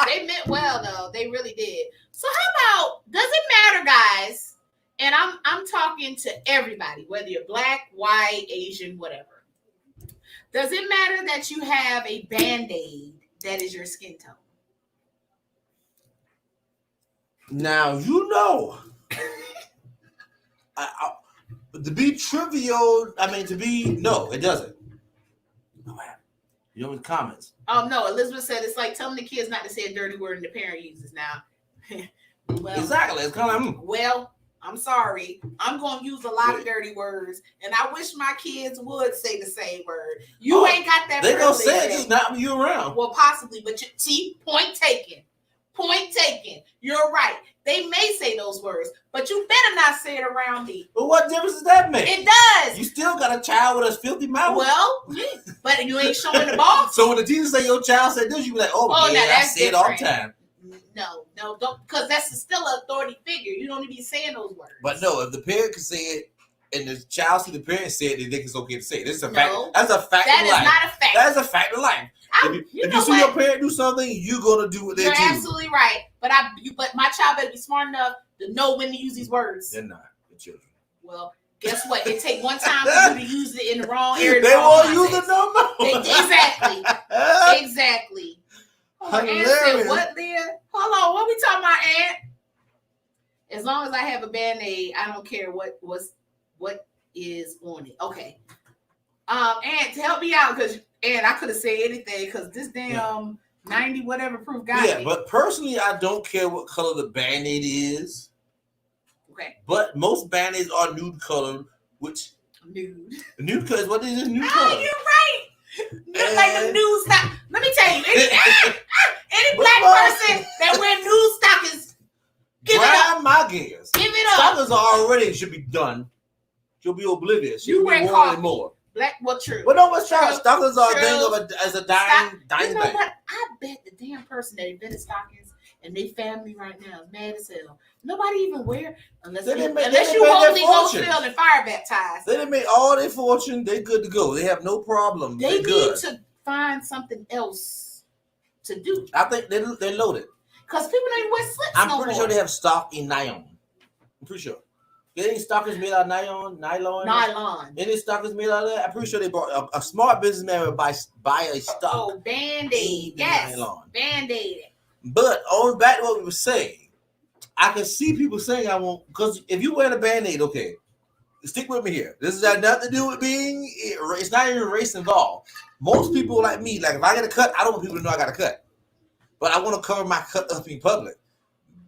They meant well though. They really did. So how about, does it matter, guys? And I'm talking to everybody, whether you're black, white, Asian, whatever. Does it matter that you have a Band-Aid that is your skin tone. Now you know. To be trivial, no, it doesn't. You know, in the comments. Oh no, Elizabeth said it's like telling the kids not to say a dirty word and the parent uses now. Well, exactly. It's kind of well, I'm sorry. I'm gonna use a lot of dirty words, and I wish my kids would say the same word. You ain't got that. They gonna say it, just not when you around. Well, possibly, but see, point taken. Point taken. You're right. They may say those words, but you better not say it around me. But what difference does that make? It does. You still got a child with a filthy mouth. Well, but you ain't showing the ball. So when the teacher say your child said this, you be like, oh yeah, I say it all the time. No, don't, because that's still an authority figure. You don't need to be saying those words. But no, if the parent can say it and the child see the parent say it, they think it's okay to say it. This is a fact. That's a fact of life. That is not a fact. That is a fact of life. If you see your parent do something, you're gonna do what they do. You're absolutely right. But my child better be smart enough to know when to use these words. They're not the children. Well, guess what? It take one time for you to use it in the wrong area. They won't use it no more. Exactly. Exactly. Aunt said, what, Leah? Hold on. What we talking about, Aunt? As long as I have a Band-Aid, I don't care what is on it. Okay. Aunt, help me out, because I could have said anything, because this damn 90 whatever proof got me. Yeah, but personally, I don't care what color the Band-Aid is. Okay. But most Band-Aids are nude color, which nude color is what is nude color. You're right. Look like the nude stock. Let me tell you, any black person that wear nude stockings, give it up. My guess. Give it up. Stockings already should be done. She'll be oblivious. She'll be worn anymore. Black, well, true. But no, what's stockings are a thing as a dying thing. But I bet the damn person that invented stockings and their family right now is mad as hell. Nobody even wear unless you Holy Ghost filled and fire baptized. They didn't make all their fortune. They good to go. They have no problem. They need to find something else to do. I think they're loaded. Because people don't even wear slips I'm pretty sure they have stock in nylon. I'm pretty sure. Any stockings made out of nylon? Any stockings made out of that? I'm pretty sure they bought a smart businessman would buy a stock. Oh, Band-Aid. Yes. Nylon. Band-Aid. But on back to what we were saying, I can see people saying I won't, because if you wear a Band-Aid, okay, stick with me here. This has nothing to do with it's not even race involved. Most people like me, like if I get a cut, I don't want people to know I got a cut. But I want to cover my cut up in public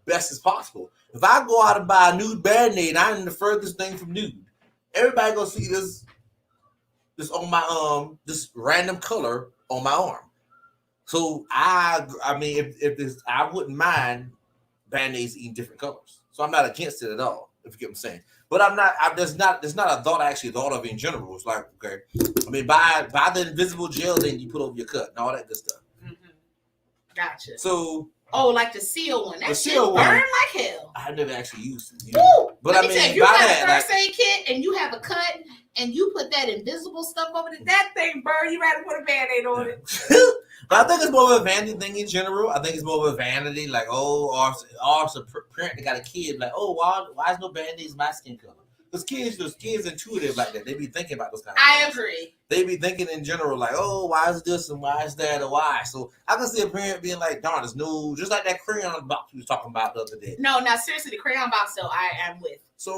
best as possible. If I go out and buy a nude Band-Aid, I'm the furthest thing from nude. Everybody gonna see this on my this random color on my arm. So I mean, if this, I wouldn't mind Band-Aids eating different colors. So I'm not against it at all, if you get what I'm saying. But I'm not. There's not a thought I actually thought of in general. It's like, okay, I mean, buy the invisible gel, then you put over your cut and all that good stuff. Mm-hmm. Gotcha. So. Oh, like the seal one. That shit burn like hell. I never actually used it. Woo! But Let me tell you, if you got a first aid kit and you have a cut and you put that invisible stuff over it, that thing burn. You rather put a Band-Aid on it. But I think it's more of a vanity thing in general. I think it's more of a vanity, like, or a parent that got a kid, like, oh, why is no Band-Aids in my skin color? Because those kids intuitive like that. They be thinking about those kind of things. I agree. They be thinking in general, like, oh, why is this and why is that or why? So I can see a parent being like, darn, there's no, just like that crayon box we was talking about the other day. No, seriously, the crayon box, though, I am with. So,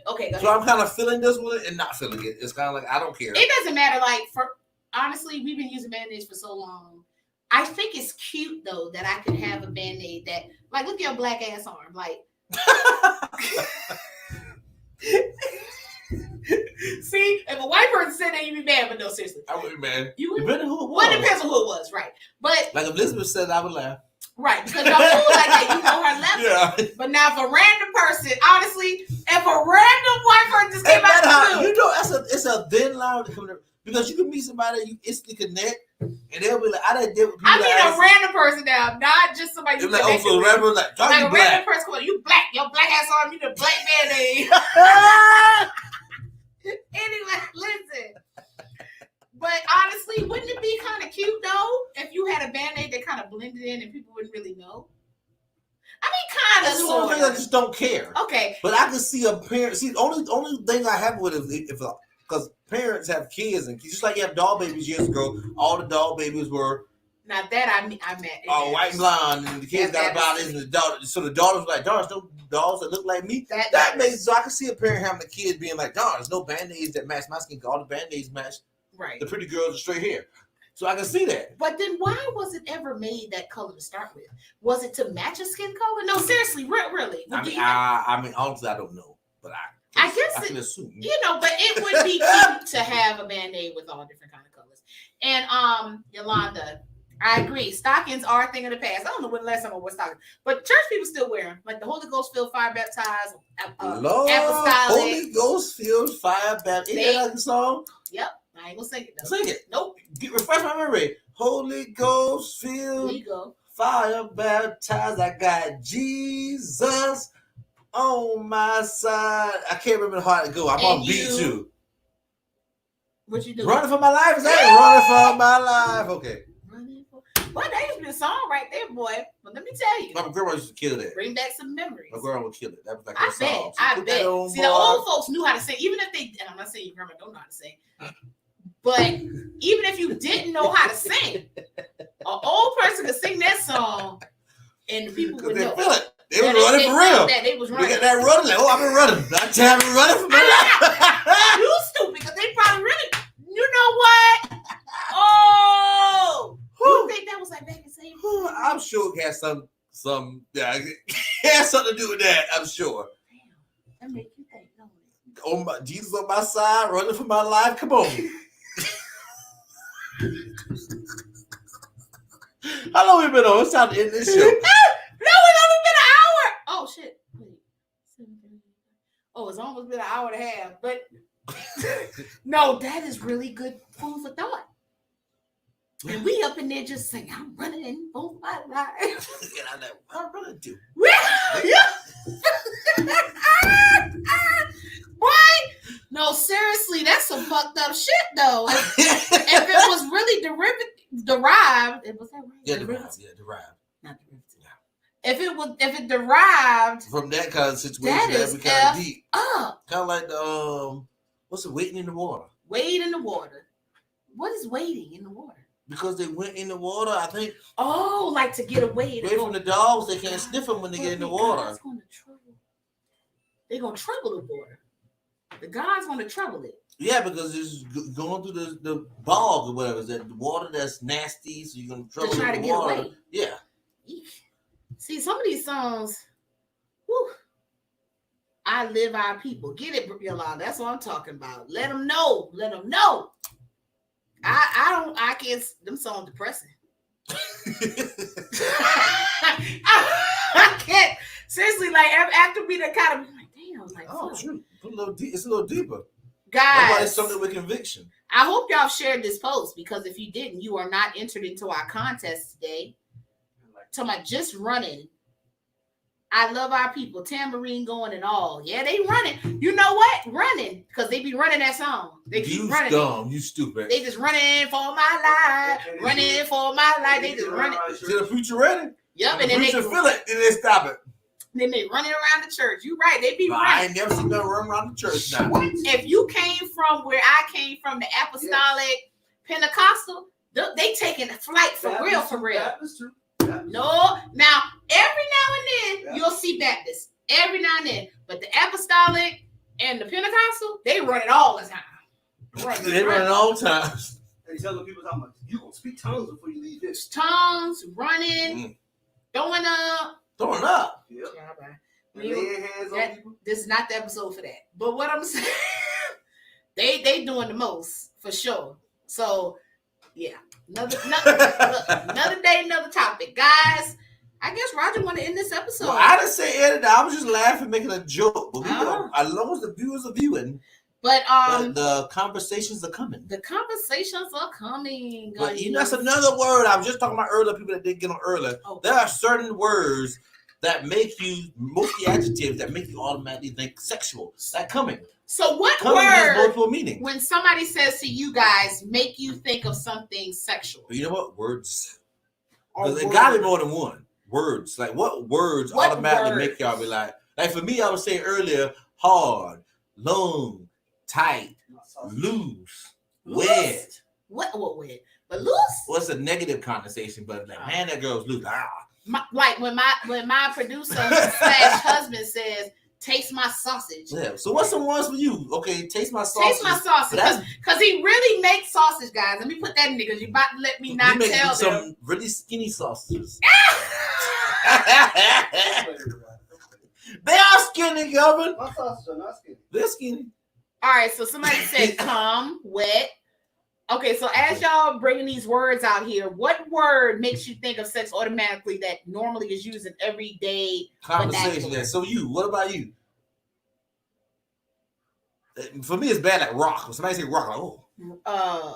okay, go ahead. So I'm kind of feeling this with it and not feeling it. It's kind of like, I don't care. It doesn't matter. Like, honestly, we've been using Band-Aids for so long. I think it's cute, though, that I could have a Band-Aid that, like, look at your black ass arm. Like, see, if a white person said that, you'd be mad, but no, seriously. I would be mad. You would? Depending who it was. Well, it depends on who it was, right. But like if Elizabeth said, I would laugh. Right, because y'all cool like that, you know her level. Yeah. But now if a random person, honestly, if a random white person just came out the blue. You know, it's a thin line to come there. Because you can meet somebody, you instantly connect, and they'll be like, I didn't deal with people. I mean a random person now, not just somebody you like, oh, so random, like a random person, come on, you black, your black ass on, you the black Band-Aid. Anyway, listen. But honestly, wouldn't it be kind of cute though if you had a Band-Aid that kind of blended in and people wouldn't really know? I mean, kind of. That's the only thing I just don't care. Okay. But I can see a parent. See, the only thing I have with it if because parents have kids and just like you have doll babies years ago, all the doll babies were Now that I met. Oh, white and blonde, and the kids got about this, and the daughter. So the daughter's like, "There's no dolls that look like me." That makes so I can see a parent having a kid being like, "There's no band-aids that match my skin. All the band-aids match the pretty girls with straight hair." So I can see that. But then why was it ever made that color to start with? Was it to match a skin color? No, seriously, really. I mean, honestly, I don't know, but I guess I can assume. But it would be cute to have a band-aid with all different kind of colors. And Yolanda, I agree. Stockings are a thing of the past. I don't know when the last time I wore stockings, but church people still wear them. Like the Holy Ghost filled fire baptized, Lord, apostolic. Holy Ghost filled fire baptized. Is that like the song? Yep. I ain't gonna sing it though. Sing it. Nope. Refresh my memory. Holy Ghost filled fire baptized. I got Jesus on my side. I can't remember how to go. I'm on beat too. What you doing? Running for my life. Is that running for my life? Okay. Well, that used to be a song right there, boy. But let me tell you. My grandma used to kill that. Bring back some memories. My grandma would kill it. That was like her song. I bet. See, the old folks knew how to sing. Even if they, and I'm not saying your grandma don't know how to sing, but even if you didn't know how to sing, an old person could sing that song, and the people would know. Feel it. They were running for real. They was running. We got that running. Like, I've been running. That time I'm running for my life. You stupid, because they probably really. You know what? Oh. You think that was like back in the same? I'm sure it has some it has something to do with that. I'm sure. Damn, that make you think, don't it? Oh my, Jesus on my side, running for my life. Come on. How long we been on? It's time to end this show. No, it's only been an hour. Oh shit. Wait. Oh, it's almost been an hour and a half. But no, that is really good food for thought. And we up in there just saying, I'm running for my life. Get out there. What I'm running to? Boy, no, seriously, that's some fucked up shit, though. If it was really derived, it was that right? Yeah, derived. Not derivative. If it derived from that kind of situation, that would be kind of deep. Kind of like the what's it? Waiting in the water. Wade in the water. What is wading in the water? Because they went in the water, I think. Oh, like to get away from the dogs. They can't sniff them when they get in the water. They're gonna trouble the water. The God's gonna trouble it. Yeah, because it's going through the bog or whatever. The water that's nasty, so you're gonna trouble to try to the get water. Away. Yeah. See, some of these songs, whew, I live our people. Get it, Yolanda. That's what I'm talking about. Let them know. Let them know. I can't. Them songs depressing. I can't. Seriously, like after we done kind of like, damn, like, oh, shoot. It's a little deeper. Guys, it's something with conviction. I hope y'all shared this post, because if you didn't, you are not entered into our contest today. Talking about just running. I love our people. Tambourine going and all. Yeah, they running. You know what? Running. Because they be running that song. They keep running. Dumb. You stupid. They just running for my life. Running for my life. They just running. Till the preacher ready? Yep. And then they feel it. Then they stop it. Then they running around the church. You right. They be running. I ain't never seen them run around the church now. If you came from where I came from, the apostolic Pentecostal, they taking a flight for real. That is true. No, now every now and then you'll see Baptists. Every now and then, but the apostolic and the Pentecostal, they run it all the time. They run it all the time. They tell the people how much you gonna speak tongues before you leave this. Tongues, running, throwing up. Yep. Laying hands on people. This is not the episode for that. But what I'm saying, they doing the most for sure. So yeah. Another day, another topic, guys. I guess Roger want to end this episode. Well, I didn't say edit. I was just laughing, making a joke. But as long as the viewers are viewing, but the conversations are coming. The conversations are coming. But that's another word I was just talking about earlier. People that didn't get on earlier. Okay. There are certain words that make you, mostly adjectives that make you automatically think sexual. That coming. So what coming word has multiple meanings. When somebody says to you guys, make you think of something sexual? You know what? Words. Because it got to be more than one. Words. Like what words automatically make y'all be like for me, I was saying earlier, hard, long, tight, loose, wet, What wet? But loose? Well, it's a negative connotation, but like, man, that girl's loose. Like when my producer / husband says, taste my sausage. Yeah. So what's some ones for you? Okay, taste my sausage. Taste my sausage. Because he really makes sausage, guys. Let me put that in there because you're about to let me not tell them. Some really skinny sausages. They are skinny, Governor. My sausages are not skinny. They're skinny. All right, so somebody said come, wet. Okay, so as y'all bringing these words out here, what word makes you think of sex automatically that normally is used in everyday conversation? Yeah. So what about you? For me, it's bad like rock. When somebody say rock, like,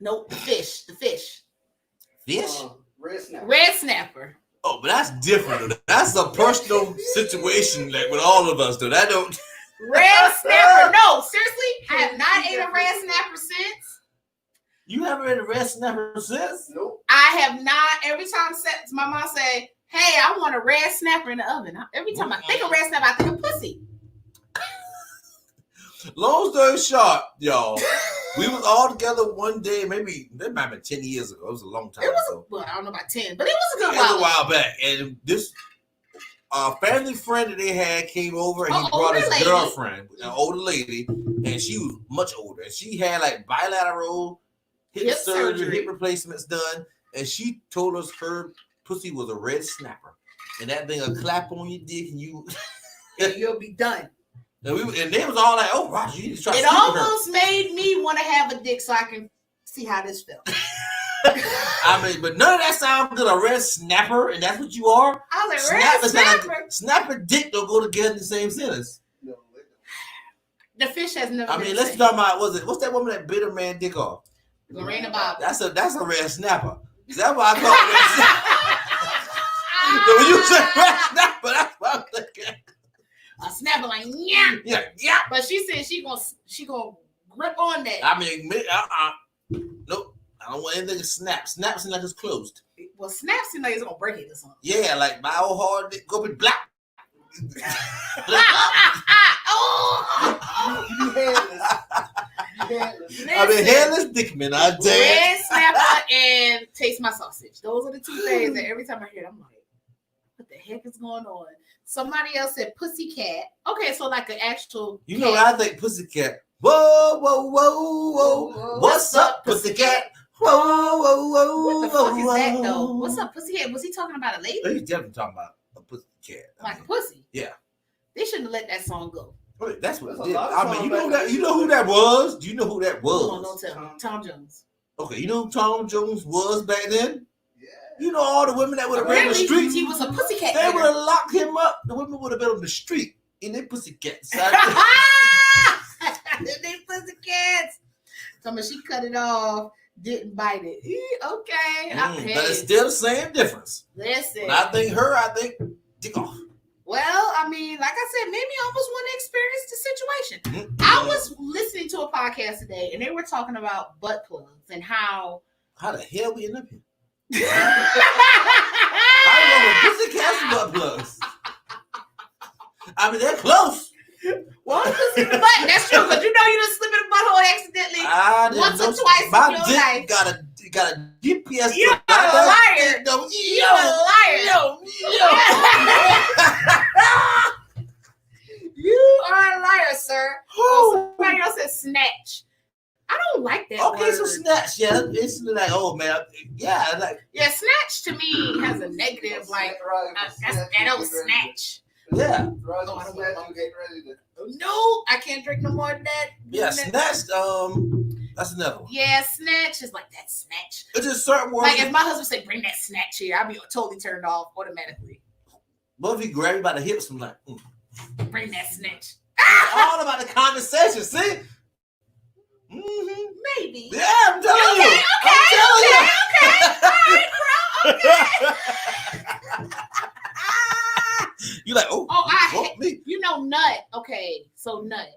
nope, the fish. Fish? Red snapper. Red snapper. Oh, but that's different. That's a personal situation like with all of us, though. That don't... Red snapper. No, seriously, I have not ate a red snapper since. You haven't ate a red snapper since? Nope. I have not. Every time my mom say, hey, I want a red snapper in the oven. Every time I think of red snapper, I think of pussy. Long story short, y'all, we was all together one day, maybe that might have been 10 years ago. It was a long time ago. Well, I don't know about 10, but it was a good while. It was a while back. And this family friend that they had came over and he brought his girlfriend, an older lady, and she was much older. And she had like bilateral hip surgery, hip replacements done. And she told us her pussy was a red snapper. And that thing will clap on your dick and you'll be done. And they was all like, "Oh, Roger, you just try to sleep with her." It almost made me want to have a dick so I can see how this felt. I mean, but none of that sounds good. A red snapper, and that's what you are. I was like, red snapper. Snapper dick don't go together in the same sentence. No, the fish has never. I mean, let's talk about what's that woman that bit her man dick off? Lorena Bob. That's a red snapper. That's why I call it red snapper. So when you say red snapper, that's what I'm thinking. A snapper like yeah. But she said she gonna grip on that. I mean, nope. I don't want anything to snap. Snap seems like it's closed. Well, snap seems like it's gonna break it or something. Yeah, like my old hard dick go be black. You be handless. I've been handless dick man. I did. Red snapper and taste my sausage. Those are the two things that every time I hear it, I'm like, what the heck is going on? Somebody else said pussycat. Okay, so like an actual. You know what I think pussycat. Whoa, whoa, whoa, whoa. What's up, pussycat? Whoa, whoa, whoa. What the fuck is that though? What's up, pussycat? Was he talking about a lady? He's definitely talking about a pussycat. Like a pussy. Yeah. They shouldn't have let that song go. That's what it did. I mean, you know who that was? Do you know who that was? Don't tell me. Tom Jones. Okay, you know who Tom Jones was back then? You know all the women that would have been on the street. He was a pussycat. They would have locked him up. The women would have been on the street in their pussycats. They pussycats. So she cut it off, didn't bite it. Okay. But it's still the same difference. Listen. When I think dick off. Well, I mean, like I said, maybe I almost want to experience the situation. I was listening to a podcast today, and they were talking about butt plugs and how the hell we end up here? I don't know pussycats and butt plugs. I mean, they're close. Well, pussy in the butt. That's true, because you know you just slip in the butthole accidentally once or twice in your life. Got a GPS. You're a liar. You're a liar. You are a liar, sir. Somebody else said snatch. I don't like that word. Okay, so snatch, yeah, it's like, oh man, yeah, like snatch to me has a negative, like that old snatch. Yeah. No, I can't drink no more than that. Yeah, snatch. That's another one. Yeah, snatch is like that snatch. It's just certain words. Like if my husband say, "Bring that snatch here," I'd be totally turned off automatically. But if he grab you by the hips, I'm like, bring that snatch. It's all about the conversation. See. Mm-hmm. Maybe. Yeah, I'm telling you. Okay. You like, me. You know, nut. Okay, so nut.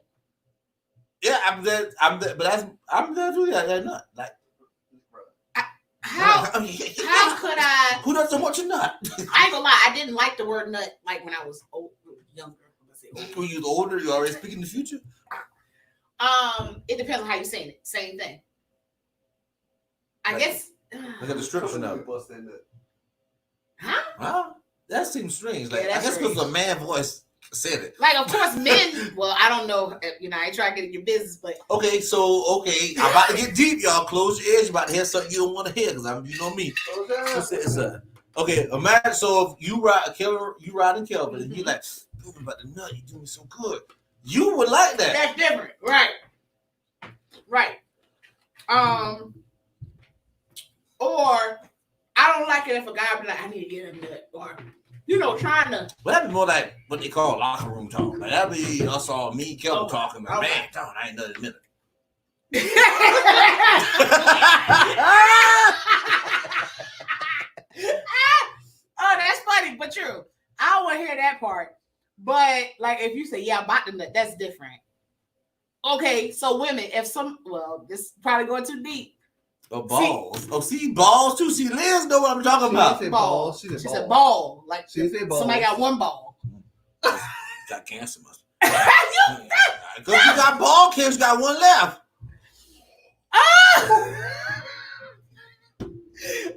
Yeah, I'm there, but I'm there too. Yeah, nut. Like, how could I? Who doesn't want your nut? I ain't gonna lie, I didn't like the word nut like when I was younger. When you was older, you already speaking the future. It depends on how you're saying it. Same thing. I Like, guess. Look at the description of it. Huh? That seems strange. Like, Yeah, I guess strange. because a man voice said it. Like, of course, men. Well, I don't know. You know, I ain't trying to get in your business, but Okay, I'm about to get deep, y'all. Close your ears. You about to hear something you don't want to hear, because you know me. Okay, imagine. So if you riding Kelvin, and you're like, "Dude, I'm about to nut. You doing so good." You would like that. that's different, right? Right. Or I don't like it if a guy be like, "I need to get a nut," or trying to. Well, that'd be more like what they call locker room talk. Like that'd be us all, me, Kelvin talking. Like, man, John, I ain't done in a minute. Oh, that's funny, but true. I don't want to hear that part. But like, if you say, "Yeah, I'm about to nut," that's different. Okay, so women, this probably going too deep. Oh, balls. Balls too. See, Liz know what I'm talking about. She said balls. She said ball. Like she said balls. Somebody got one ball. Got cancer, must. Because you got ball cancer, got one left.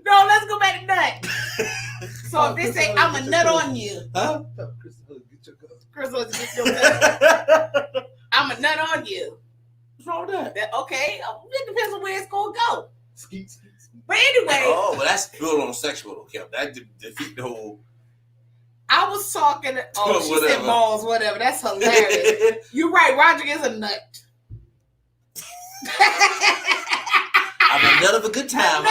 No, let's go back to nut. So if they say, "I'm a nut on you," Huh? Crystal, get your nut. I'm a nut on you. What's wrong with that? Okay, it depends on where it's gonna go. Skeet. But anyway, well, that's built on sexual, okay? That defeat the whole. I was talking. She Whatever. said balls, whatever. That's hilarious. You're right. Roger is a nut. I'm a nut of a good time.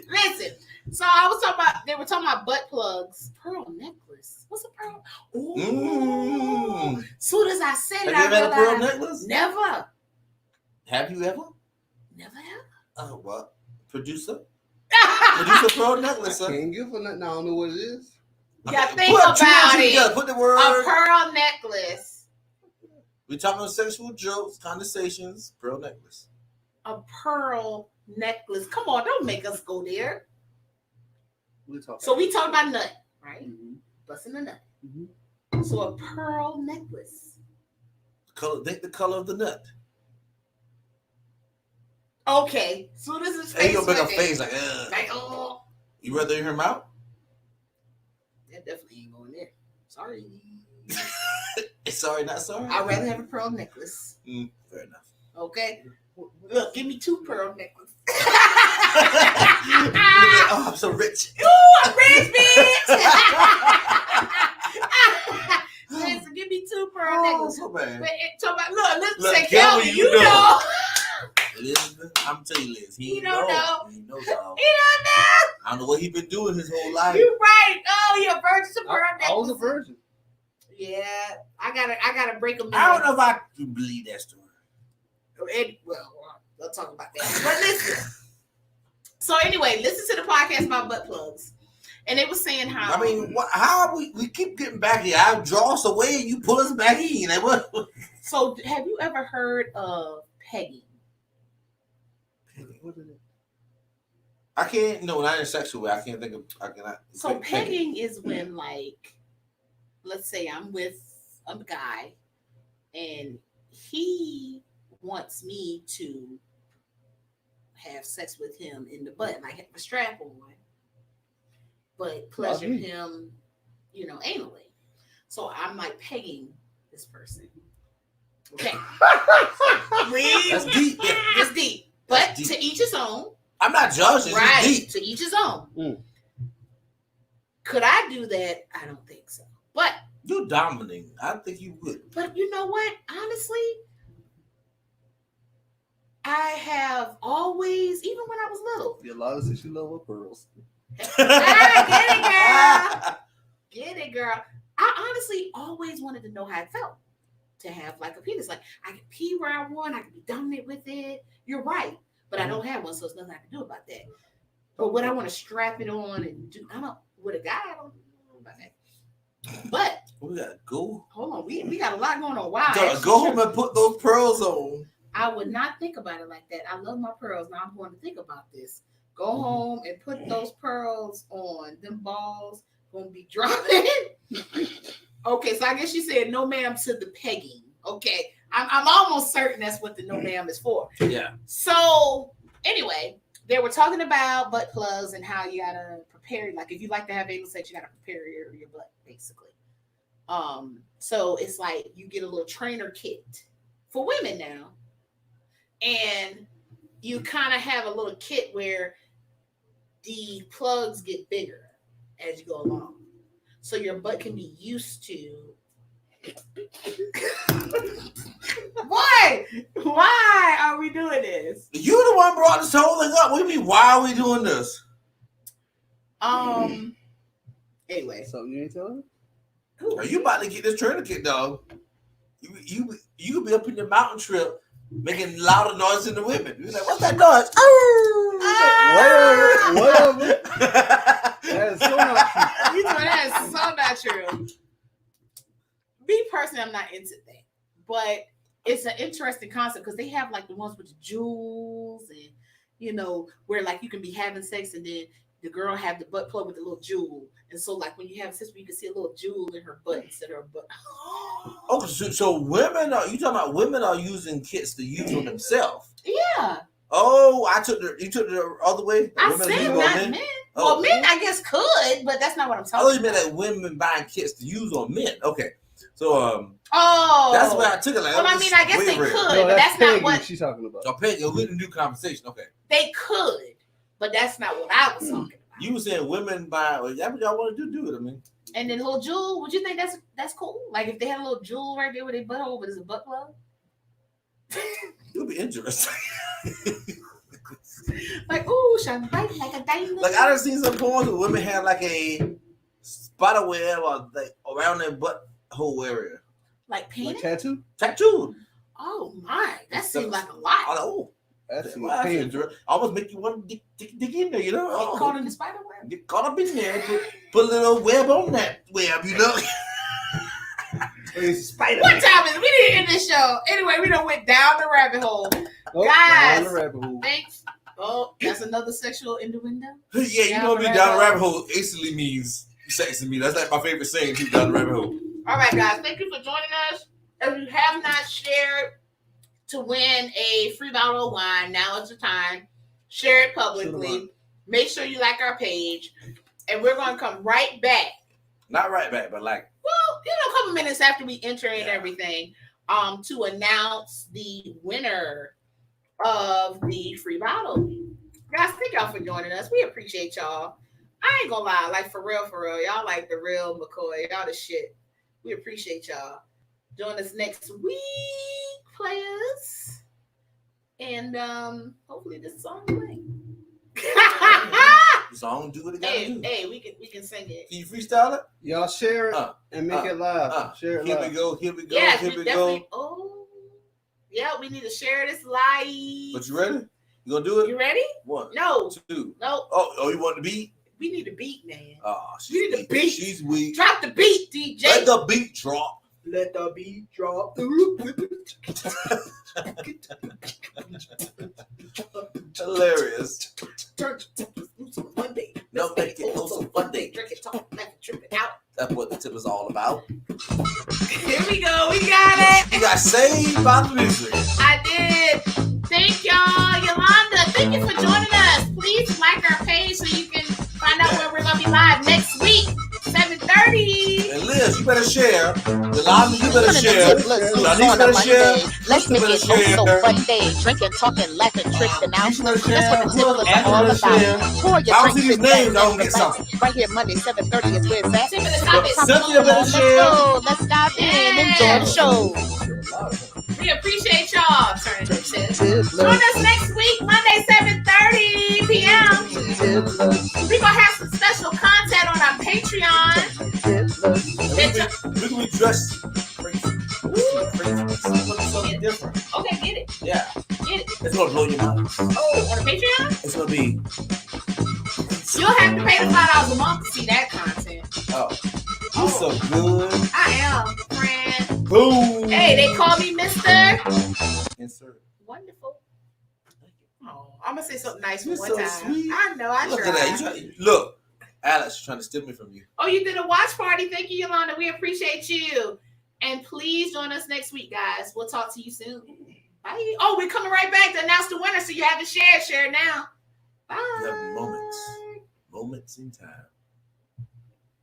Listen. So I was talking about. They were talking about butt plugs. Pearl necklace. What's a pearl? Ooh. Soon as I said it, Have you I ever had a pearl realized. necklace? Never. Have you ever? Never have. Oh, what? Producer pearl necklace, I sir. can't give her nothing. I don't know what it is. Yeah, think about it. Put the word. A pearl necklace. We're talking about sexual jokes, conversations, pearl necklace. A pearl necklace. Come on, don't make us go there. So we talked about nut, right? Mm-hmm. Busting a nut. Mm-hmm. So a pearl necklace. Think the color of the nut. Okay. So this is Hey, you'll face. make a face like, oh. You rather hear him out? That definitely ain't going there. Sorry. Sorry, not sorry. I'd rather have a pearl necklace. Fair enough. Okay. Look, give me 2 pearl necklaces. Oh, I'm so rich. Ooh, I'm rich, bitch. Listen, give me 2 pearl necklaces. So bad. Look, say, Kelvin, you know. Elizabeth, I'm telling you, Liz. He don't know. He knows all. He don't know. I don't know what he been doing his whole life. You right. Oh, you're a virgin to pearl necklace. I was a virgin. Yeah, I gotta break them. I don't know if I can believe that story. We'll talk about that. But listen. So anyway, listen to the podcast about butt plugs, and they were saying how. I mean, how we keep getting back here? I draw us away and you pull us back in. Like what? So have you ever heard of pegging? What is it? I can't. No, not in a sexual way. I can't think of. I cannot. So pegging is when, like, let's say I'm with a guy, and he wants me to have sex with him in the butt, like have a strap on, but pleasure him, anally. So I'm like pegging this person. Okay. That's deep. Yeah. It's deep. But That's deep. To each his own. I'm not judging. Right. It's deep. To each his own. Mm. Could I do that? I don't think so. But you're dominating. I think you would. But you know what? Honestly, I have always, even when I was little. Yolanda said she love her pearls. Get it, girl. I honestly always wanted to know how it felt to have like a penis. Like I can pee where I want, I can be dominant with it. You're right. But I don't have one, so there's nothing I can do about that. But would I want to strap it on and do, with a guy, I don't know about that. But we gotta go. Hold on, we got a lot going on. Wow. Go home and put those pearls on. I would not think about it like that. I love my pearls. Now I'm going to think about this. Go home and put those pearls on. Them balls gonna be dropping. Okay, so I guess you said no ma'am to the pegging. Okay, I'm almost certain that's what the no ma'am is for. Yeah. So anyway, they were talking about butt plugs and how you gotta prepare. Like if you like to have anal sex, you gotta prepare your butt basically. So it's like you get a little trainer kit for women now, and you kind of have a little kit where the plugs get bigger as you go along, so your butt can be used to. Why are we doing this? You the one brought this whole thing up. What do you mean? Why are we doing this? Anyway, Something you ain't telling? Are you about to get this trainer kit, dog? You could be up in your mountain trip making louder noise than the women. You're like, what's that noise? Whatever. That is so not true. You know, that is so not true. Me personally, I'm not into that, but it's an interesting concept because they have like the ones with the jewels and where like you can be having sex and then the girl have the butt plug with the little jewel, and so like when you have sex, you can see a little jewel in her butt instead of her butt. Oh, so women are you talking about? Women are using kits to use on themselves. Yeah. Oh, you took the other way. I said not men. Oh. Well, men I guess could, but that's not what I'm I talking thought you about. meant like women buying kits to use on men. Okay, so oh, that's where I took it. Like, well, I mean, I guess they could, No, but that's not what she's talking about. Okay, we didn't do conversation. Okay, they could, but that's not what I was talking about. You were saying women buy. Well, that's what y'all want to do it. I mean, and then little jewel. Would you think that's cool? Like if they had a little jewel right there with their butt hole, but it's a butt plug. it would be interesting. Like, ooh, shine bright like a diamond. Like I done seen some porns where women have like a spider web or like around their butt hole area. Like painted? Like tattoo? Tattooed. Oh my, that seems like a lot. Oh, That's painful. Almost make you want to dig in there, you know? Get caught in the spider web. Get caught up in there. Put a little web on that web, you know? Spider. What time is it? We didn't end this show. Anyway, we done went down the rabbit hole. Guys, down the rabbit hole. Thanks. Oh, that's another sexual innuendo. Yeah, you know me, down the rabbit hole instantly means sex to me. That's like my favorite saying, too, down the rabbit hole. All right, guys. Thank you for joining us. If you have not shared to win a free bottle of wine, now is the time. Share it publicly. Make sure you like our page. And we're going to come right back. Not right back, but like. Well, a couple minutes after we enter and everything, to announce the winner of the free bottle. Guys, thank y'all for joining us. We appreciate y'all. I ain't gonna lie, like for real, y'all like the real McCoy. Y'all the shit. We appreciate y'all. Join us next week, players. And hopefully this song play. The song do what it gotta do. Hey, we can sing it. Can you freestyle it? Y'all share it and make it live. Share it here live. we go. Here we go. Yes, here we definitely. go. Oh, yeah, we need to share this live. But you ready? You gonna do it? You ready? 1, No. 2. No. Oh, you want the beat? We need a beat, man. Oh, We need a beat. She's weak. Drop the beat, DJ. Let the beat drop. Let the beat drop. Hilarious. Turn to Monday. No, make it go so fun day. Drink it, talk, laugh, trip it out. That's what the tip is all about. Here we go. We got it. You got saved by the music. I did. Thank y'all. Yolanda, thank you for joining us. Please like our page so you can find out where we're going to be live next week, 7:30. And Liz, you better share. Yolanda, you better share. Shanice better share. Let's make it so fun day. Drinking, talking, laughing, tripping out. That's what the Tipplers are all about. Pour your I don't drink, see these sit back, names, I don't get relax. something. Right here, Monday, 7:30 is where it's at. Tip of the topic. Cynthia better share. Let's dive in. Enjoy the show. We appreciate y'all. Turn it up, sis. Join us next week, Monday, 7:30 p.m. We're going to have some special content on our Patreon. We can be dressed crazy. Something different. Okay, get it. Yeah. Get it. It's going to blow your mind. Oh, on the Patreon? It's going to be. You'll have to pay the $5 a month to see that content. Oh. You're so good. I am, friend. Boom. Hey, they call me Mr. Insert. Wonderful. Oh, I'm going to say something nice You're one so time. sweet. I know, I Look tried. at that. Look. Alex is trying to steal me from you. Oh, you did a watch party. Thank you, Yolanda. We appreciate you. And please join us next week, guys. We'll talk to you soon. Bye. Oh, we're coming right back to announce the winner. So you haven't shared. Share now. Bye. You have moments in time.